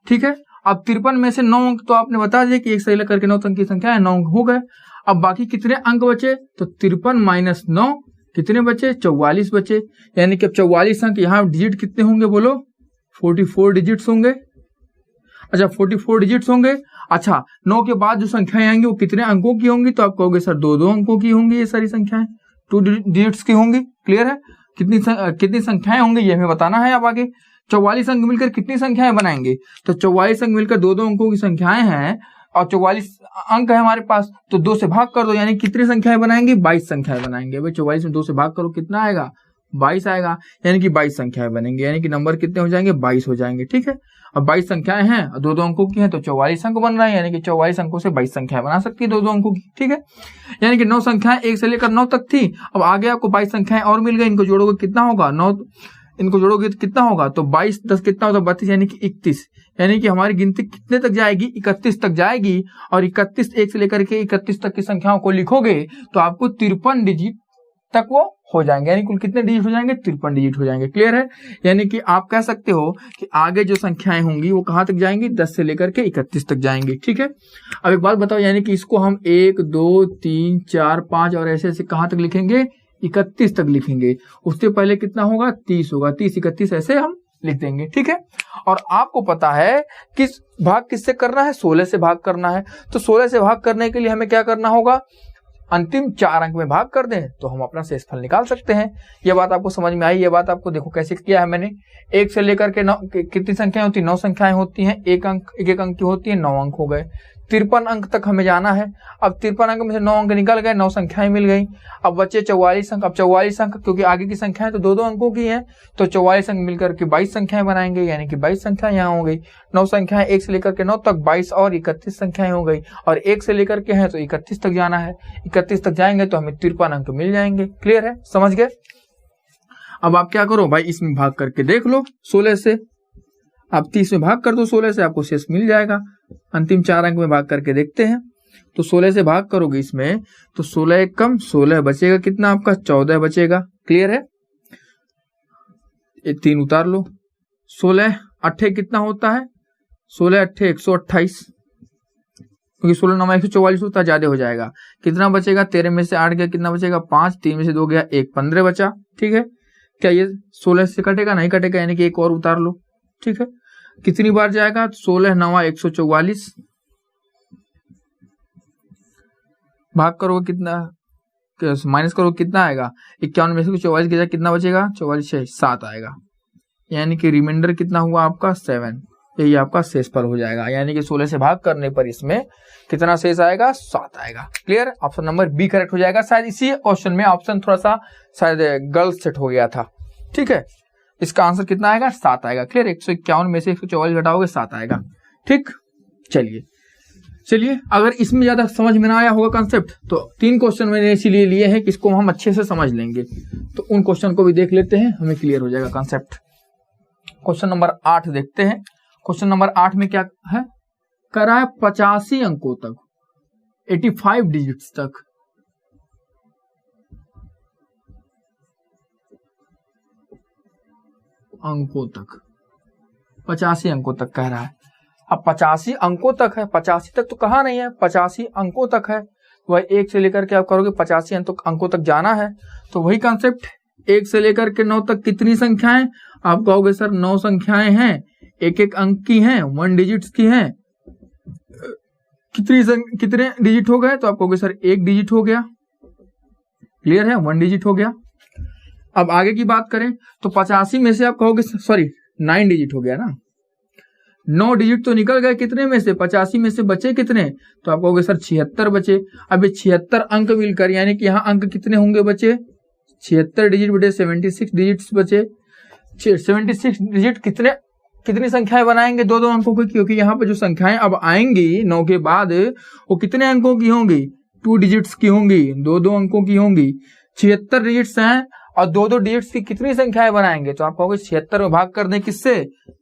ठीक है। अब 53 में से 9 अंक तो आपने बता दिया कि 1 से लेकर के 9 तक की संख्या है, 9 अंक हो गए। अब बाकी कितने अंक बचे? तो 53 - 9 कितने बचे? 44 बचे। यानी कि अब 44 अंक, यहाँ डिजिट कितने होंगे बोलो? 44 डिजिट्स होंगे। अच्छा 44 डिजिट्स होंगे। अच्छा 9 के बाद जो संख्याएं आएंगी वो कितने अंकों की होंगी? तो आप कहोगे सर 2-2 अंकों की होंगी, ये सारी संख्याएं 2 डिजिट्स की होंगी। क्लियर है? कितनी संख्याएं होंगी ये हमें बताना है। अब आगे 44 अंक मिलकर कितनी संख्याएं बनाएंगे? तो 44 अंक मिलकर 2-2 अंकों की संख्याएं हैं, और 44 अंक है हमारे पास, तो 2 से भाग कर दो, यानी कितनी संख्याएं बनाएंगे? 22 संख्याएं बनाएंगे। भाई 44 में 2 से भाग करो, कितना आएगा? 22 आएगा, यानी कि 22 संख्याएं बनेंगे, यानी कि नंबर कितने हो जाएंगे, 22 हो जाएंगे। ठीक है, अब 22 संख्याएं हैं, दो दो अंकों की हैं, तो 44 अंक बन रहा है, यानी कि 44 अंकों से 22 संख्याएं बना सकती है दो दो अंकों की। ठीक है, यानी कि 9 संख्याएं 1 से लेकर 9 तक थी, अब आगे आपको 22 संख्याएं और मिल गई, इनको जोड़ोगे कितना होगा, 9, इनको जोड़ोगे तो कितना होगा, तो 22 10 कितना होता है, 32, यानी कि 31, यानी कि हमारी गिनती कितने तक जाएगी, 31 तक जाएगी। और 31 1 से लेकर के 31 तक की संख्याओं को लिखोगे तो आपको 53 डिजिट तक वो हो जाएंगे, यानी कुल कितने डिजिट हो जाएंगे, 53 डिजिट हो जाएंगे। क्लियर है, यानी कि आप कह सकते हो कि आगे जो संख्याएं होंगी वो कहां तक जाएंगी, 10 से लेकर के 31 तक जाएंगी। ठीक है, अब एक बात बताओ, यानी कि इसको हम 1 2 3 4 5 और ऐसे ऐसे कहां तक लिखेंगे, 31 तक लिखेंगे। उससे पहले कितना होगा, 30 होगा, 30 31 ऐसे हम लिख देंगे। ठीक है, और आपको पता है किस भाग किससे करना है, 16 से भाग करना है। तो 16 से भाग करने के लिए हमें क्या करना होगा, अंतिम 4 अंक में भाग कर दें तो हम अपना शेषफल निकाल सकते हैं। ये बात आपको समझ में आई, ये बात आपको देखो कैसे किया है मैंने। 1 से लेकर के 9 कितनी संख्याएं होती है, 9 संख्याएं होती हैं, एक एक अंक की होती है, 9 अंक हो गए। 53 अंक तक हमें जाना है। अब 53 अंक में से 9 अंक निकल गए, 9 संख्याएं मिल गई। अब बचे 44 अंक। अब 44 अंक क्योंकि आगे की संख्याएं तो दो दो अंकों की हैं, तो 44 अंक मिलकर के 22 संख्याएं बनाएंगे, यानी कि 22 संख्याएं यहाँ हो गई। 9 संख्याएं 1 से लेकर के 9 तक, 22 और 31 संख्याएं हो गई। और 1 से लेकर के हैं तो 31 तक जाना है, 31 तक जाएंगे तो हमें 53 अंक मिल जाएंगे। क्लियर है, समझ गए। अब आप क्या करो भाई, इसमें भाग करके देख लो 16 से, आप 30 में भाग कर दो 16 से, आपको शेष मिल जाएगा। अंतिम 4 अंक में भाग करके देखते हैं, तो 16 से भाग करोगे इसमें तो 16 एक कम 16 बचेगा, कितना आपका 14 बचेगा। क्लियर है, ये 3 उतार लो। 16 अट्ठे कितना होता है, 16 अट्ठे 128, क्योंकि 16 9 144 होता, ज्यादा हो जाएगा। कितना बचेगा, 13 में से 8 गया, कितना बचेगा 5, 3 में से 2 गया 1, 15 बचा। ठीक है, क्या ये 16 से कटेगा, नहीं कटेगा, यानी कि एक और उतार लो। ठीक है, कितनी बार जाएगा, 16 9 144, भाग करोगे कितना, माइनस करोगे कितना आएगा, 51 में से 44 गया, कितना बचेगा 44 7 आएगा, यानी कि रिमाइंडर कितना हुआ आपका 7। यही आपका शेषफल हो जाएगा, यानी कि 16 से भाग करने पर इसमें कितना शेष आएगा, 7 आएगा। Clear, option number B correct हो जाएगा। शायद इसी क्वेश्चन में ऑप्शन थोड़ा सा शायद गर्ल्स सेट हो गया था। ठीक है, इसका आंसर कितना आएगा, 7 आएगा। क्लियर, 151 में से 144 घटाओगे 7 आएगा। ठीक, चलिए अगर इसमें ज्यादा समझ में ना आया होगा कंसेप्ट, तो 3 क्वेश्चन मैंने इसीलिए लिए हैं कि इसको हम अच्छे से समझ लेंगे, तो उन क्वेश्चन को भी देख लेते हैं, हमें क्लियर हो जाएगा कंसेप्ट। क्वेश्चन नंबर 8 देखते हैं। क्वेश्चन नंबर 8 में क्या है, करा है 85 अंकों तक, 85 डिजिट्स तक। अंकों तक 85 अंकों तक कह रहा है। अब 85 अंकों तक है, 85 तक तो कहा नहीं है, 85 अंकों तक है। वह 1 से लेकर के आप करोगे 85 अंकों तक जाना है, तो वही कॉन्सेप्ट 1 से लेकर के 9 तक कितनी संख्याएं, आप कहोगे सर 9 संख्याएं हैं, एक एक अंक की हैं, 1 डिजिट्स की हैं, कितने डिजिट हो गए, तो आप कहोगे सर 1 डिजिट हो गया। क्लियर है, 1 डिजिट हो गया। अब आगे की बात करें तो 85 में से आप कहोगे सॉरी 9 डिजिट हो गया ना, 9 डिजिट तो निकल गए, कितने में से 85 में से बचे कितने, तो आप कहोगे सर 76 बचे। अब ये 76 अंक मिलकर, यानी कि यहाँ अंक कितने होंगे बचे, 76 डिजिट बटे 76 डिजिट्स बचे। 76 डिजिट कितनी संख्याएं बनाएंगे, दो अंकों की, क्योंकि यहाँ पे जो संख्याएं अब आएंगी 9 के बाद वो कितने अंकों की होंगी, 2 डिजिट्स की होंगी, दो अंकों की होंगी। 76 डिजिट्स हैं और दो डिजिट्स की कितनी संख्याएं बनाएंगे, तो आप कहोगे 76 में भाग कर दें किससे,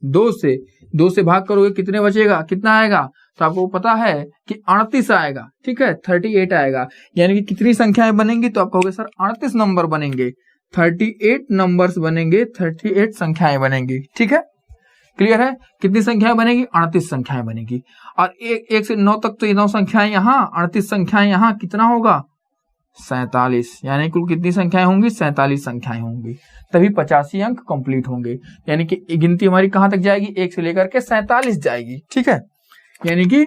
2 से भाग करोगे कितने बचेगा, कितना आएगा, तो आपको पता है कि 38 आएगा। ठीक है, 38 आएगा, यानी कि कितनी संख्याएं बनेंगी, तो आप कहोगे सर 38 नंबर बनेंगे, 38 नंबर्स बनेंगे, 38 संख्याएं बनेंगी। ठीक है, क्लियर है, कितनी संख्याएं बनेगी, 38 संख्याएं बनेगी। और 1 से 9 तक तो ये 9 संख्याएं यहाँ, 38 संख्याएं यहाँ, कितना होगा 47, यानी कुल कितनी संख्याएं होंगी, 47 संख्याएं होंगी, तभी 85 अंक कंप्लीट होंगे। यानी कि गिनती हमारी कहां तक जाएगी, 1 से लेकर के 47 जाएगी। ठीक है, यानी कि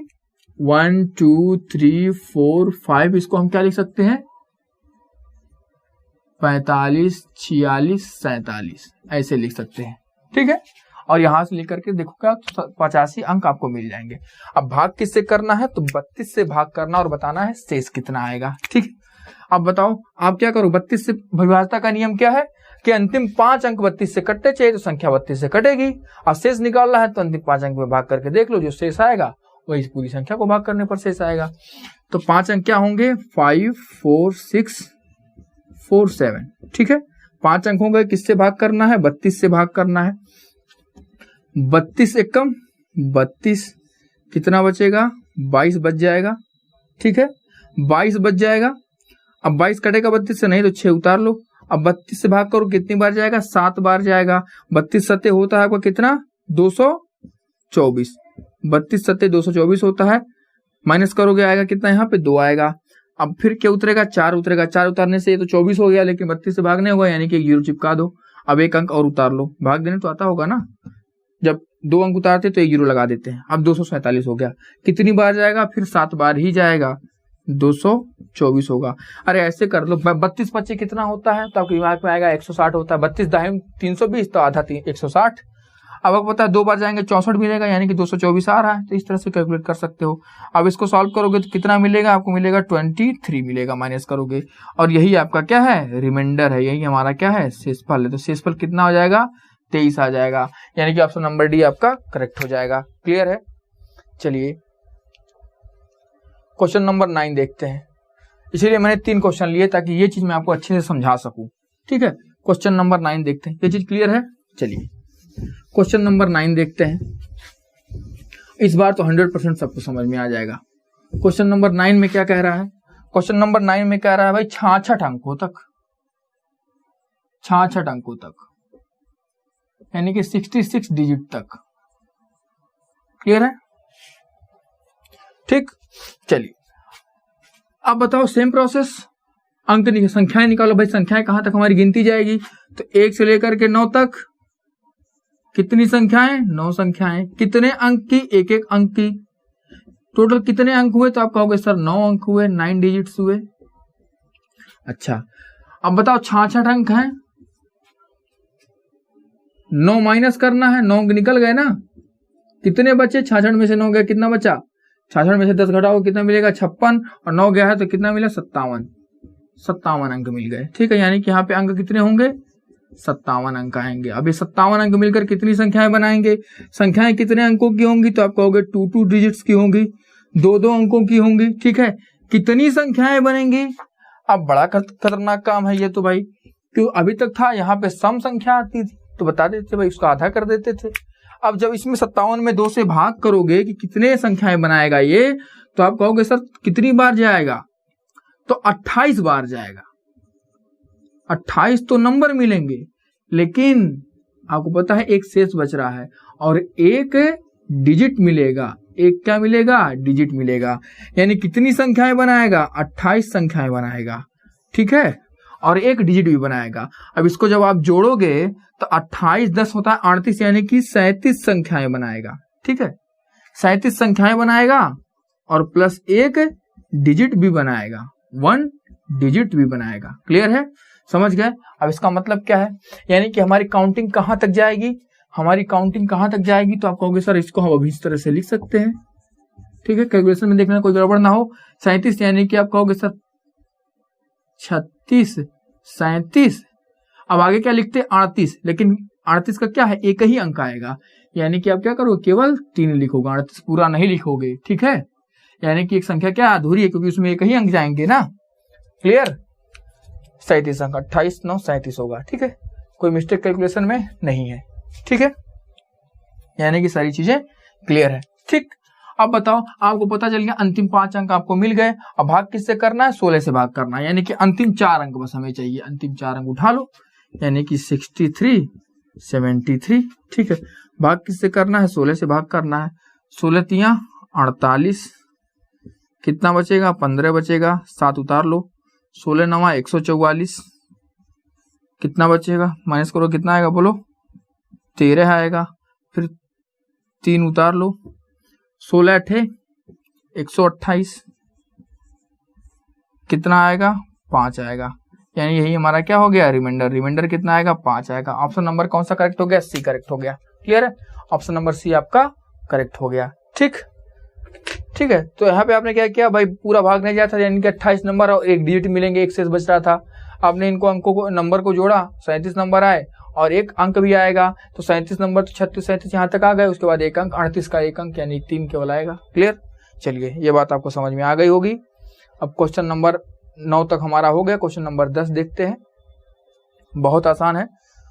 1 2 3 4 5, इसको हम क्या लिख सकते हैं, 45 46 47 ऐसे लिख सकते हैं। ठीक है, और यहां से लेकर के देखो क्या 85 अंक आपको मिल जाएंगे। अब भाग किससे करना है, तो 32 से भाग करना और बताना है शेष कितना आएगा। ठीक है, अब बताओ आप क्या करो, 32 से विभाज्यता का नियम क्या है, कि अंतिम 5 अंक 32 से कटने चाहिए, तो संख्या 32 से कटेगी। और शेष निकालना है तो अंतिम 5 अंक में भाग करके देख लो, जो शेष आएगा वही पूरी संख्या को भाग करने पर शेष आएगा। तो 5 अंक क्या होंगे? 5, 4, 6, 4, 7। ठीक है, 5 अंक होंगे, किससे भाग करना है? 32 से भाग करना है। 32 एकम 32, कितना बचेगा? 22 बच जाएगा। ठीक है, 22 बच जाएगा। अब 22 कटेगा 32 से, नहीं तो 6 उतार लो। अब 32 से भाग करो, कितनी बार जाएगा? 7 बार जाएगा। 32 सत्ते होता है आपका कितना? 224। 32 सत्ते 224 होता है। माइनस करोगे आएगा कितना? यहाँ पे 2 आएगा। अब फिर क्या उतरेगा? 4 उतरेगा। 4 उतारने से ये तो 24 हो गया, लेकिन 32 से भागने होगा, यानी कि 0 चिपका दो। अब 1 अंक और उतार लो, भाग देने तो आता होगा ना। जब 2 अंक उतारते तो 1 0 लगा देते हैं। अब 247 हो गया। कितनी बार जाएगा? फिर 7 बार ही जाएगा, 224 होगा। अरे ऐसे कर लो, 32 25 कितना होता है? तो आपके दिमाग में आएगा 160 होता है। 32 दाहिम 320, तो आधा 160। अब आपको पता है 2 बार जाएंगे 64 मिलेगा, यानी कि 224 आ रहा है। तो इस तरह से कैलकुलेट कर सकते हो। अब इसको सॉल्व करोगे तो कितना मिलेगा? आपको मिलेगा 23 मिलेगा, माइनस करोगे। और यही आपका क्या है? रिमाइंडर है। यही हमारा क्या है? शेषफल है। तो शेषफल कितना हो जाएगा? 23 आ जाएगा, यानी कि ऑप्शन नंबर डी आपका करेक्ट हो जाएगा। क्लियर है? चलिए क्वेश्चन नंबर 9 देखते हैं। इसीलिए मैंने 3 क्वेश्चन लिए ताकि ये चीज मैं आपको अच्छे से समझा सकूं। ठीक है, क्वेश्चन नंबर 9 देखते हैं। ये चीज क्लियर है? चलिए क्वेश्चन नंबर 9 देखते हैं। इस बार तो 100% सबको समझ में आ जाएगा। क्वेश्चन नंबर 9 में क्या कह रहा है? क्वेश्चन नंबर 9 में कह रहा है भाई 66 अंकों तक, 66 अंकों तक, यानी कि 66 डिजिट तक। क्लियर है? ठीक, चलिए अब बताओ सेम प्रोसेस, अंक संख्याएं निकालो। भाई संख्याएं कहां तक हमारी गिनती जाएगी? तो 1 से लेकर के 9 तक कितनी संख्याएं? 9 संख्याएं। कितने अंक की? 1 अंक की। टोटल कितने अंक हुए? तो आप कहोगे सर 9 अंक हुए, 9 डिजिट्स हुए। अच्छा, अब बताओ 66 अंक हैं, 9 माइनस करना है। 9 निकल गए ना, कितने बचे? 66 में से 9 गए, कितना बचा? 66 में से 10 घटाओ, कितना मिलेगा? 56। और 9 गया है तो कितना मिला? 57 अंक मिल गए। ठीक है, यानी कि यहाँ पे अंक कितने होंगे? 57 अंक आएंगे। अब ये 57 अंक मिलकर कितनी संख्याएं बनाएंगे? संख्याएं कितने अंकों की होंगी? तो आप कहोगे 2 डिजिट्स की होंगी, 2 अंकों की होंगी। ठीक है, कितनी संख्याएं बनेंगी? अब बड़ा खतरनाक काम है ये तो भाई, क्यों अभी तक था यहाँ पे सम संख्या आती थी तो बता देते भाई, उसका आधा कर देते थे। अब जब इसमें 57 में 2 से भाग करोगे कि कितने संख्याएं बनाएगा ये, तो आप कहोगे सर कितनी बार जाएगा? तो 28 बार जाएगा। 28 तो नंबर मिलेंगे, लेकिन आपको पता है एक शेष बच रहा है और एक डिजिट मिलेगा। एक क्या मिलेगा? डिजिट मिलेगा। यानी कितनी संख्याएं बनाएगा? 28 संख्याएं बनाएगा। ठीक है, और एक डिजिट भी बनाएगा। अब इसको जब आप जोड़ोगे तो 28 10 होता है 38, यानी कि 37 संख्याएं बनाएगा। ठीक है, 37 संख्याएं बनाएगा और प्लस एक डिजिट भी बनाएगा, 1 डिजिट भी बनाएगा। क्लियर है? समझ गए? अब इसका मतलब क्या है? यानी कि हमारी काउंटिंग कहां तक जाएगी? हमारी काउंटिंग कहां तक जाएगी? तो आप कहोगे सर इसको हम अभी इस तरह से लिख सकते हैं। ठीक है, कैलकुलेशन में देखना कोई गड़बड़ ना हो। 37 यानी कि आप कहोगे सर 36, 37। अब आगे क्या लिखते हैं? 38, लेकिन 38 का क्या है? एक ही अंक आएगा, यानी कि आप क्या करोगे? केवल 3 लिखोगे, 38 पूरा नहीं लिखोगे। ठीक है, यानी कि एक संख्या क्या अधूरी है, क्योंकि उसमें एक ही अंक जाएंगे ना। क्लियर? 37 अंक, 28 9 37 होगा। ठीक है, कोई मिस्टेक कैलकुलेशन में नहीं है। ठीक है, यानी कि सारी चीजें क्लियर है। ठीक, अब बताओ, आपको पता चल गया अंतिम 5 अंक आपको मिल गए। अब भाग किससे करना है? 16 से भाग करना है, यानी कि अंतिम 4 अंक बस हमें चाहिए। अंतिम 4 अंक उठा लो, यानी कि 63 73। ठीक है, भाग किससे करना है? 16 से भाग करना है। 16 तिया 48, कितना बचेगा? 15 बचेगा। 7 उतार लो, 16 9 144, कितना बचेगा? माइनस करो, कितना आएगा बोलो? 13 आएगा। फिर 3 उतार लो, 16 8 128, कितना आएगा? 5 आएगा। यानी यही हमारा क्या हो गया? रिमाइंडर। रिमाइंडर कितना आएगा? 5 आएगा। ऑप्शन नंबर कौन सा करेक्ट हो गया? सी करेक्ट हो गया। क्लियर है? ऑप्शन नंबर सी आपका करेक्ट हो गया। ठीक, ठीक है, तो यहाँ पे आपने क्या किया भाई? पूरा भाग नहीं जाता, यानी कि 28 नंबर और एक डिजिट मिलेंगे, एक शेष बच रहा था। आपने इनको अंकों को नंबर को जोड़ा 37 नंबर आए और एक अंक भी आएगा, तो 37 नंबर तो 36 37 यहाँ तक आ गए, उसके बाद एक अंक 38 का एक अंक यानी 3 केवल आएगा। क्लियर? चलिए ये बात आपको समझ में आ गई होगी। अब क्वेश्चन नंबर 9 तक हमारा हो गया। क्वेश्चन नंबर 10 देखते हैं, बहुत आसान है।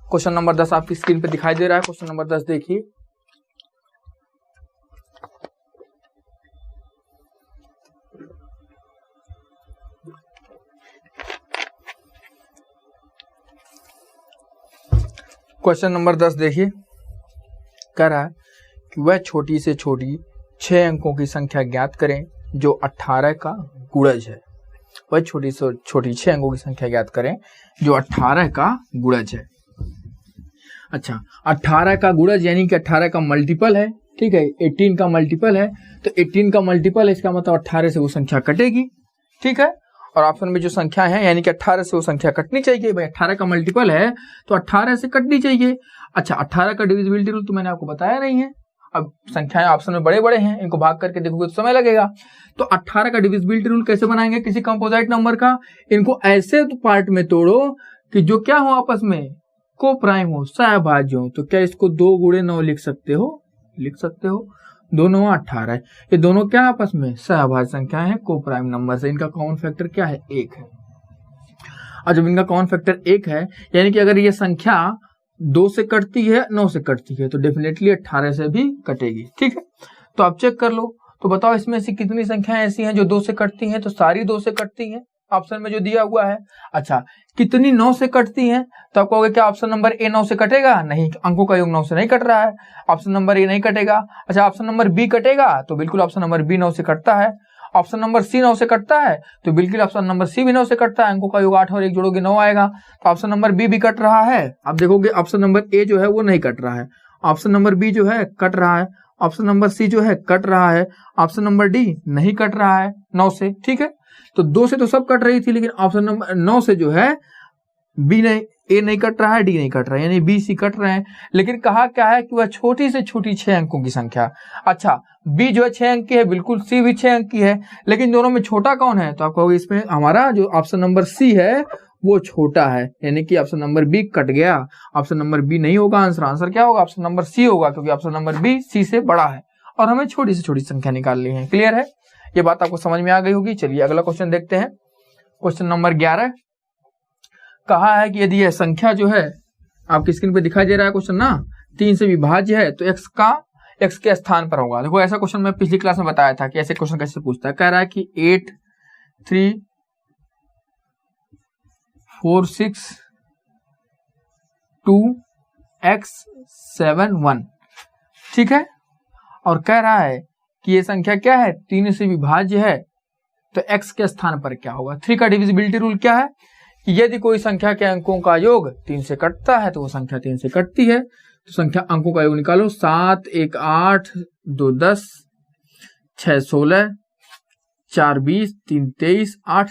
क्वेश्चन नंबर 10 आपकी स्क्रीन पे दिखाई दे रहा है। क्वेश्चन नंबर 10 देखिए, क्वेश्चन नंबर 10 देखिए, कह रहा है कि वह छोटी से छोटी 6 अंकों की संख्या ज्ञात करें जो 18 का गुणज है। वह छोटी से छोटी 6 अंकों की संख्या ज्ञात करें जो 18 का गुणज है। अच्छा, 18 का गुणज यानी कि 18 का मल्टीपल है, ठीक है, 18 का मल्टीपल है, तो 18 का मल्टीपल है, इसका मतलब 18 से वो संख्या कटेगी, ठीक है। और ऑप्शन में जो संख्या है यानी कि 18 से वो संख्या कटनी चाहिए। भाई 18 का मल्टीपल है तो 18 से कटनी चाहिए। अच्छा, 18 का डिविजिबिलिटी रूल तो मैंने आपको बताया नहीं है। अब संख्याएं ऑप्शन में बड़े बड़े हैं, इनको भाग करके देखोगे तो समय लगेगा। तो 18 का डिविजिबिलिटी रूल कैसे बनाएंगे किसी कंपोजिट नंबर का? इनको ऐसे पार्ट में तोड़ो कि जो क्या हो, आपस में को प्राइम हो, सहभाज्य हो। तो क्या इसको 2 गुणे 9 लिख सकते हो? लिख सकते हो। 2 9 18, ये दोनों क्या आपस में सहभाज्य संख्या है को प्राइम नंबर से। इनका कॉमन फैक्टर क्या है? 1 है। और जब इनका कॉमन फैक्टर 1 है यानी कि अगर ये संख्या 2 से कटती है, 9 से कटती है, तो डेफिनेटली 18 से भी कटेगी, ठीक है। तो आप चेक कर लो, तो बताओ इसमें से कितनी संख्याएं ऐसी हैं जो 2 से कटती हैं? तो सारी 2 से कटती हैं, ऑप्शन में जो दिया हुआ है। अच्छा, कितनी 9 से कटती हैं? तो आप कहोगे क्या ऑप्शन नंबर ए 9 से कटेगा? नहीं, अंकों का योग 9 से नहीं कट रहा है, ऑप्शन नंबर ए नहीं कटेगा। अच्छा, ऑप्शन नंबर बी कटेगा? तो बिल्कुल ऑप्शन नंबर बी 9 से कटता है। ऑप्शन नंबर सी 9 से कटता है? तो बिल्कुल ऑप्शन नंबर सी भी 9 से कटता है। अंकों का योग 8 और 1 जोड़ोगे 9 आएगा। तो ऑप्शन नंबर बी भी कट रहा है। आप देखोगे ऑप्शन नंबर ए जो है वो नहीं कट रहा है, ऑप्शन नंबर बी जो है कट रहा है, ऑप्शन नंबर सी जो है कट रहा है, ऑप्शन नंबर डी नहीं कट रहा है 9 से, ठीक है। तो 2 से तो सब कट रही थी, लेकिन ऑप्शन नंबर 9 से जो है बी नहीं, ए नहीं कट रहा है, डी नहीं कट रहा है, यानी बी सी कट रहे हैं। लेकिन कहा क्या है कि वह छोटी से छोटी 6 अंकों की संख्या। अच्छा, बी जो है 6 अंक की है, बिल्कुल सी भी 6 अंक की है, लेकिन दोनों में छोटा कौन है? तो आप कहोगे इसमें हमारा जो ऑप्शन नंबर सी है वो छोटा है, यानी कि ऑप्शन नंबर बी कट गया। ऑप्शन नंबर बी नहीं होगा आंसर। आंसर क्या होगा? ऑप्शन नंबर सी होगा, क्योंकि ऑप्शन नंबर बी सी से बड़ा है और हमें छोटी से छोटी संख्या निकालनी है। क्लियर है? ये बात आपको समझ में आ गई होगी। चलिए अगला क्वेश्चन देखते हैं। क्वेश्चन नंबर 11 कहा है कि यदि यह संख्या जो है आपकी स्क्रीन पे दिखाई दे रहा है क्वेश्चन ना, 3 से विभाज्य है तो x के स्थान पर होगा। देखो ऐसा क्वेश्चन मैं पिछली क्लास में बताया था कि ऐसे क्वेश्चन कैसे पूछता है। कह रहा है कि 8 3 4 6 2 x 7 1, ठीक है। और कह रहा है कि ये संख्या क्या है? 3 से विभाज्य है, तो x के स्थान पर क्या होगा? 3 का डिविजिबिलिटी रूल क्या है कि यदि कोई संख्या के अंकों का योग 3 से कटता है तो वो संख्या 3 से कटती है। तो संख्या अंकों का योग निकालो। 7 1 8 2 10 6 16 4 20 3 23 8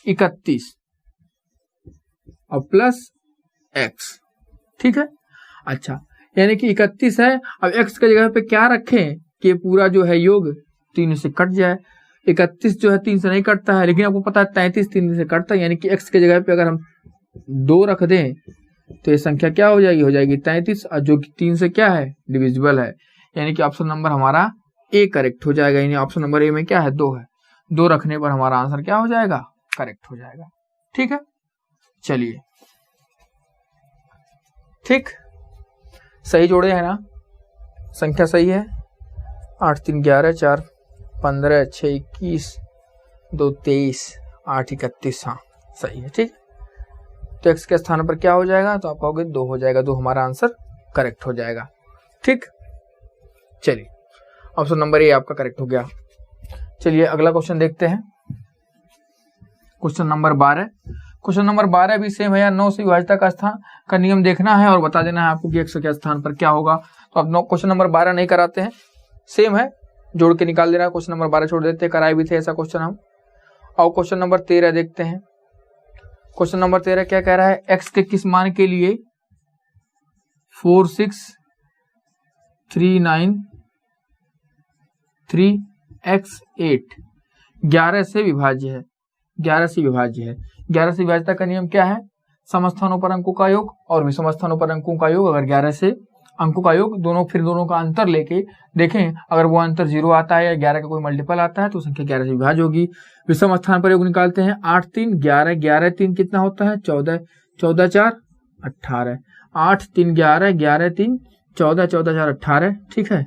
31 और प्लस x, ठीक है। अच्छा, यानी कि 31 है। अब x की जगह पे क्या रखें कि पूरा जो है योग 3 से कट जाए। 31 जो है 3 से नहीं कटता है, लेकिन आपको पता है 33 3 से कटता है, यानी कि x की जगह पे अगर हम 2 रख दें तो ये संख्या क्या हो जाएगी? हो जाएगी 33, और जो कि 3 से क्या है? डिविजिबल है, यानी कि ऑप्शन नंबर हमारा ए करेक्ट हो जाएगा। यानी ऑप्शन नंबर ए में क्या है? 2 है। 2 रखने पर हमारा आंसर क्या हो जाएगा? करेक्ट हो जाएगा, ठीक है। चलिए, ठीक, सही जोड़े है ना? संख्या सही है। 8 3 11 4 15 6 21 2 23 8 31, हाँ सही है, ठीक। तो x के स्थान पर क्या हो जाएगा? तो आप कहोगे 2 हो जाएगा। 2 हमारा आंसर करेक्ट हो जाएगा, ठीक। चलिए, ऑप्शन नंबर ए आपका करेक्ट हो गया। चलिए अगला क्वेश्चन देखते हैं। Question number 12। क्वेश्चन नंबर 12 भी सेम है यार। 9 से विभाज्यता का स्थान का नियम देखना है और बता देना है आपको कि x के स्थान पर क्या होगा। तो अब क्वेश्चन नंबर 12 नहीं कराते हैं, सेम है, जोड़ के निकाल देना है। क्वेश्चन नंबर 12 छोड़ देते हैं, कराए भी थे ऐसा क्वेश्चन हम। और क्वेश्चन नंबर 13 देखते हैं। क्वेश्चन नंबर 13 क्या कह रहा है? x के किस मान के लिए 4 6 3 9 3 x 8 11 से विभाज्य है? 11 से विभाज्य है, 11 से विभाज्यता का नियम क्या है? समस्थानों पर अंकों का योग और विषम स्थानों पर अंकों का योग। अगर 11 से अंकों का योग दोनों का अंतर लेके देखें, अगर वो अंतर 0 आता है या 11 का कोई मल्टीपल आता है तो संख्या 11 से विभाज्य होगी। विषम स्थान पर योग निकालते हैं, 8 3 11, 11 3 कितना होता है? 14, 14 4 18, 8 3 11, 11 3 14, 14 4 18, ठीक है।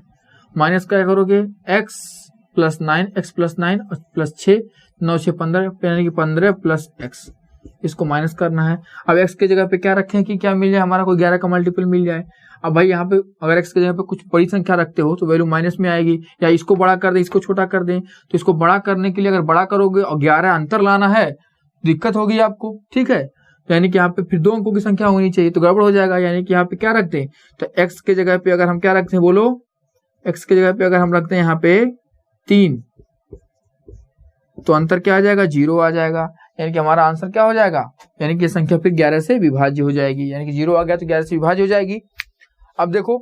माइनस क्या करोगे? x plus 9, x plus 9 plus 6, 9 6 15 यानी कि 15 प्लस x, इसको माइनस करना है। अब x के जगह पे क्या रखें कि क्या मिल जाए हमारा? कोई 11 का मल्टीपल मिल जाए। अब भाई यहाँ पे अगर x के जगह पे कुछ बड़ी संख्या रखते हो तो वैल्यू माइनस में आएगी, या इसको बड़ा कर दें इसको छोटा कर दें, तो इसको बड़ा करने के लिए अगर बड़ा करोगे और 11 अंतर लाना है दिक्कत होगी आपको, ठीक है। यानी कि यहाँ पे फिर 2 अंकों की संख्या होनी चाहिए तो गड़बड़ हो जाएगा। यानी कि यहाँ पे क्या रखते हैं? तो x के जगह पे अगर हम क्या रखते हैं बोलो? x के जगह पे अगर हम रखते हैं यहाँ पे 3 तो अंतर क्या आ जाएगा? 0 आ जाएगा। यानी कि हमारा आंसर क्या हो जाएगा? यानी कि संख्या फिर 11 से विभाज्य हो जाएगी। यानी कि 0 आ गया तो 11 से विभाज्य हो जाएगी। अब देखो,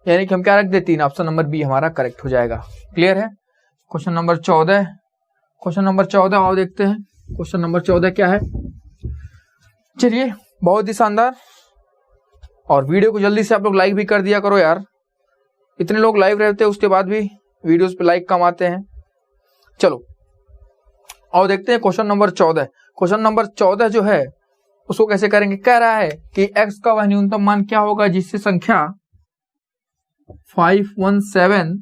यानी कि हम क्या रख दें? 3, ऑप्शन नंबर बी हमारा करेक्ट हो जाएगा। क्लियर है? क्वेश्चन नंबर 14, क्वेश्चन नंबर 14 आओ देखते हैं। क्वेश्चन नंबर 14 क्या है? चलिए, बहुत ही शानदार। और वीडियो को जल्दी से आप लोग लाइक भी कर दिया करो यार, इतने लोग लाइव रहते हैं उसके बाद भी वीडियोस पे लाइक कम आते हैं। चलो और देखते हैं क्वेश्चन नंबर 14। क्वेश्चन नंबर 14 जो है उसको कैसे करेंगे? कह रहा है कि x का वह न्यूनतम मान क्या होगा जिससे संख्या 517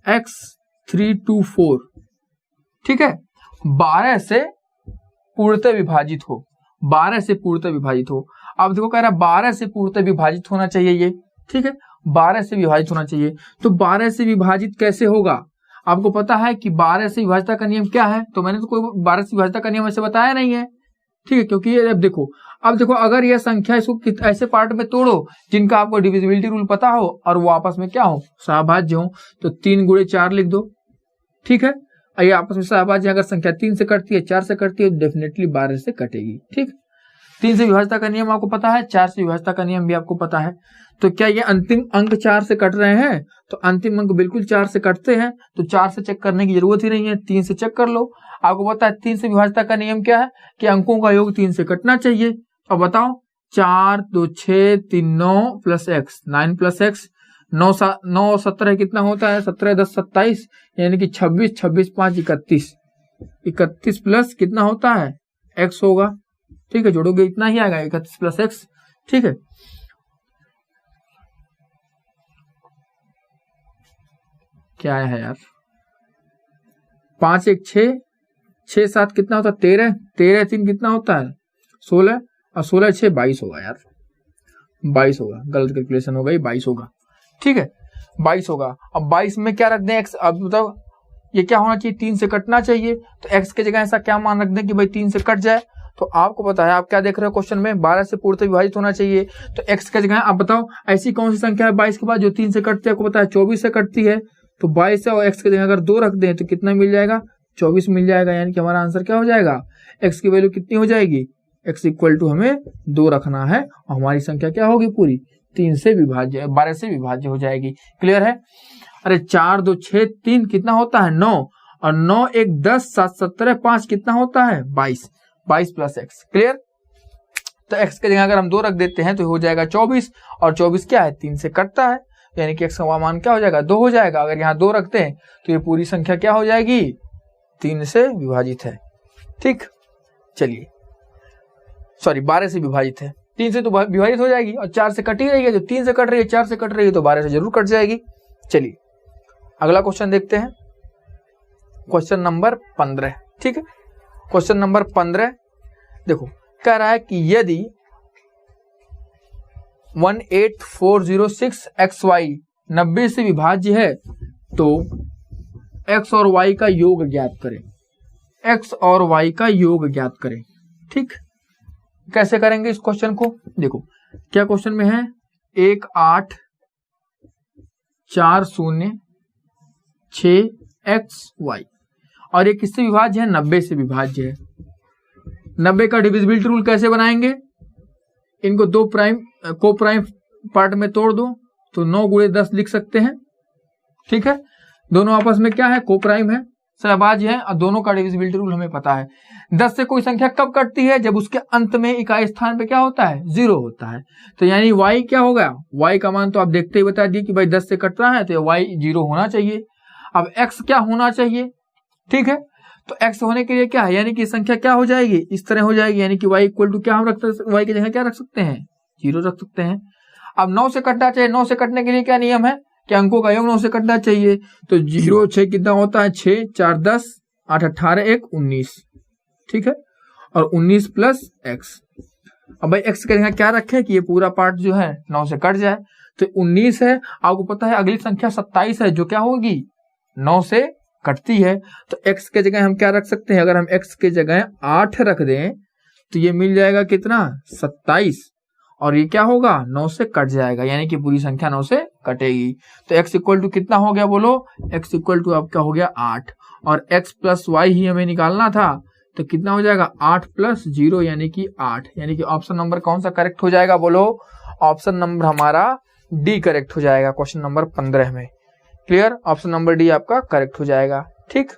x324, ठीक है, 12 से पूर्णतः विभाजित हो। 12 से पूर्णतः विभाजित हो। अब देखो कह रहा है 12 से पूर्णतः विभाजित होना चाहिए ये, ठीक है, 12 से विभाजित होना चाहिए। तो 12 से विभाजित कैसे होगा? आपको पता है कि 12 से विभाज्यता का नियम क्या है? तो मैंने तो कोई 12 से विभाज्यता का नियम ऐसे बताया नहीं है, ठीक है, क्योंकि ये अब देखो अगर यह संख्या इसको ऐसे पार्ट में तोड़ो जिनका आपको डिविजिबिलिटी रूल पता हो और वो आपस में क्या हो? सहभाज्य हो, तो 3 गुणे 4 लिख दो, ठीक है। ये आपस में सहभाज्य, अगर संख्या 3 से कटती है 4 से कटती है तो डेफिनेटली 12 से कटेगी, ठीक। 3 से विभाज्यता का नियम आपको पता है, 4 से विभाज्यता का नियम भी आपको पता है। तो क्या ये अंतिम अंक 4 से कट रहे हैं? तो अंतिम अंक बिल्कुल 4 से कटते हैं, तो 4 से चेक करने की जरूरत ही नहीं है, 3 से चेक कर लो। आपको पता है 3 से विभाज्यता का नियम क्या है कि अंकों का योग 3 से कटना चाहिए। अब बताओ, 4 2 6 3 9 प्लस एक्स, 9 प्लस एक्स, 9 17 कितना होता है? 17 10 27, यानी कि 26, 26 5 31, 31 प्लस कितना होता है? एक्स होगा, ठीक है, जोड़ोगे इतना ही आएगा, 31 प्लस एक्स, ठीक है। क्या है यार? 5 1 6, 6 7 कितना होता है? 13, 13 3 कितना होता है? 16, और 16 6 22 होगा यार, 22 होगा, गलत कैलकुलेशन हो गई, 22 होगा, ठीक है, 22 होगा। अब 22 में क्या रख दें? एक्स। अब बताओ ये क्या होना चाहिए? 3 से कटना चाहिए, तो एक्स की जगह ऐसा क्या मान रख दें कि भाई 3 से कट जाए? तो आपको पता है, आप क्या देख रहे हो क्वेश्चन में? 12 से पूर्णतः विभाजित होना चाहिए, तो एक्स की जगह आप बताओ ऐसी कौन सी संख्या है 22 के बाद जो 3 से कटती है? आपको पता है 24 से कटती है, तो 22 से और एक्स की जगह अगर 2 रख दें तो कितना मिल जाएगा? 24 मिल जाएगा। यानी कि हमारा आंसर क्या हो जाएगा? एक्स की वैल्यू कितनी हो जाएगी? एक्स इक्वल टू हमें 2 रखना है और हमारी संख्या क्या होगी? पूरी 3 से विभाज्य, 12 से विभाज्य हो जाएगी। क्लियर है? अरे 4 2 6 3 कितना होता है? 9, और 9 1 10 7 17 5 कितना होता है? 22, 22 प्लस एक्स। क्लियर? तो एक्स की जगह अगर हम 2 रख देते हैं तो हो जाएगा 24, और 24 क्या है? 3 से कटता है, यानी कि एक्स का मान क्या हो जाएगा? 2 हो जाएगा। अगर यहाँ 2 रखते हैं तो ये पूरी संख्या क्या हो जाएगी? 3 से विभाजित है, ठीक। चलिए, सॉरी 12 से विभाजित है, 3 से तो विभाजित हो जाएगी, और 4 से कट ही रहेगी। जो 3 से कट रही है 4 से कट रही है तो 12 से जरूर कट जाएगी। चलिए अगला क्वेश्चन देखते हैं, क्वेश्चन नंबर 15, ठीक है। क्वेश्चन नंबर 15 देखो, कह रहा है कि यदि 18406xy 90 से विभाज्य है तो x और y का योग ज्ञात करें। x और y का योग ज्ञात करें, ठीक। कैसे करेंगे इस क्वेश्चन को? देखो क्या क्वेश्चन में है, 18406xy, और ये किससे विभाज्य है? 90 से विभाज्य है। 90 का डिविजिबिलिटी रूल कैसे बनाएंगे? इनको 2 प्राइम को प्राइम पार्ट में तोड़ दो तो 9 गुणे 10 लिख सकते हैं, ठीक है। दोनों आपस में क्या है? को प्राइम है, सहभाज्य है और दोनों का डिविजिबिलिटी रूल हमें पता है। 10 से कोई संख्या कब कटती है? जब उसके अंत में इकाई स्थान पे क्या होता है? 0 होता है। तो यानी y क्या होगा? y का मान तो आप देखते ही बता दिए कि भाई 10 से कट रहा है तो y 0 होना चाहिए। अब x क्या होना चाहिए? ठीक है, तो x होने के लिए क्या है, यानी कि संख्या क्या हो जाएगी? इस तरह हो जाएगी, यानी कि y इक्वल टू क्या हम रख सकते हैं? y की जगह क्या रख सकते हैं? 0 रख सकते हैं। अब 9 से कटना चाहिए। 9 से कटने के लिए क्या नियम है कि अंकों का योग 9 से कटना चाहिए। तो 0 6 कितना होता है? 6 4 10 8 18 1 19, ठीक है, और 19 प्लस x। अब भाई x की जगह क्या रखें कि ये पूरा पार्ट जो है 9 से कट जाए। तो 19 है, आपको पता है अगली संख्या 27 है जो क्या होगी? 9 से कटती है। तो x के जगह हम क्या रख सकते हैं? अगर हम x के जगह 8 रख दें तो ये मिल जाएगा कितना? 27, और ये क्या होगा? 9 से कट जाएगा, यानी कि पूरी संख्या 9 से कटेगी। तो x इक्वल टू कितना हो गया बोलो? x इक्वल टू आपका हो गया 8, और x प्लस y ही हमें निकालना था, तो कितना हो जाएगा? 8 प्लस 0 यानी कि 8, यानी कि ऑप्शन नंबर कौन सा करेक्ट हो जाएगा बोलो? ऑप्शन नंबर हमारा डी करेक्ट हो जाएगा क्वेश्चन नंबर 15 में। क्लियर? ऑप्शन नंबर डी आपका करेक्ट हो जाएगा। ठीक।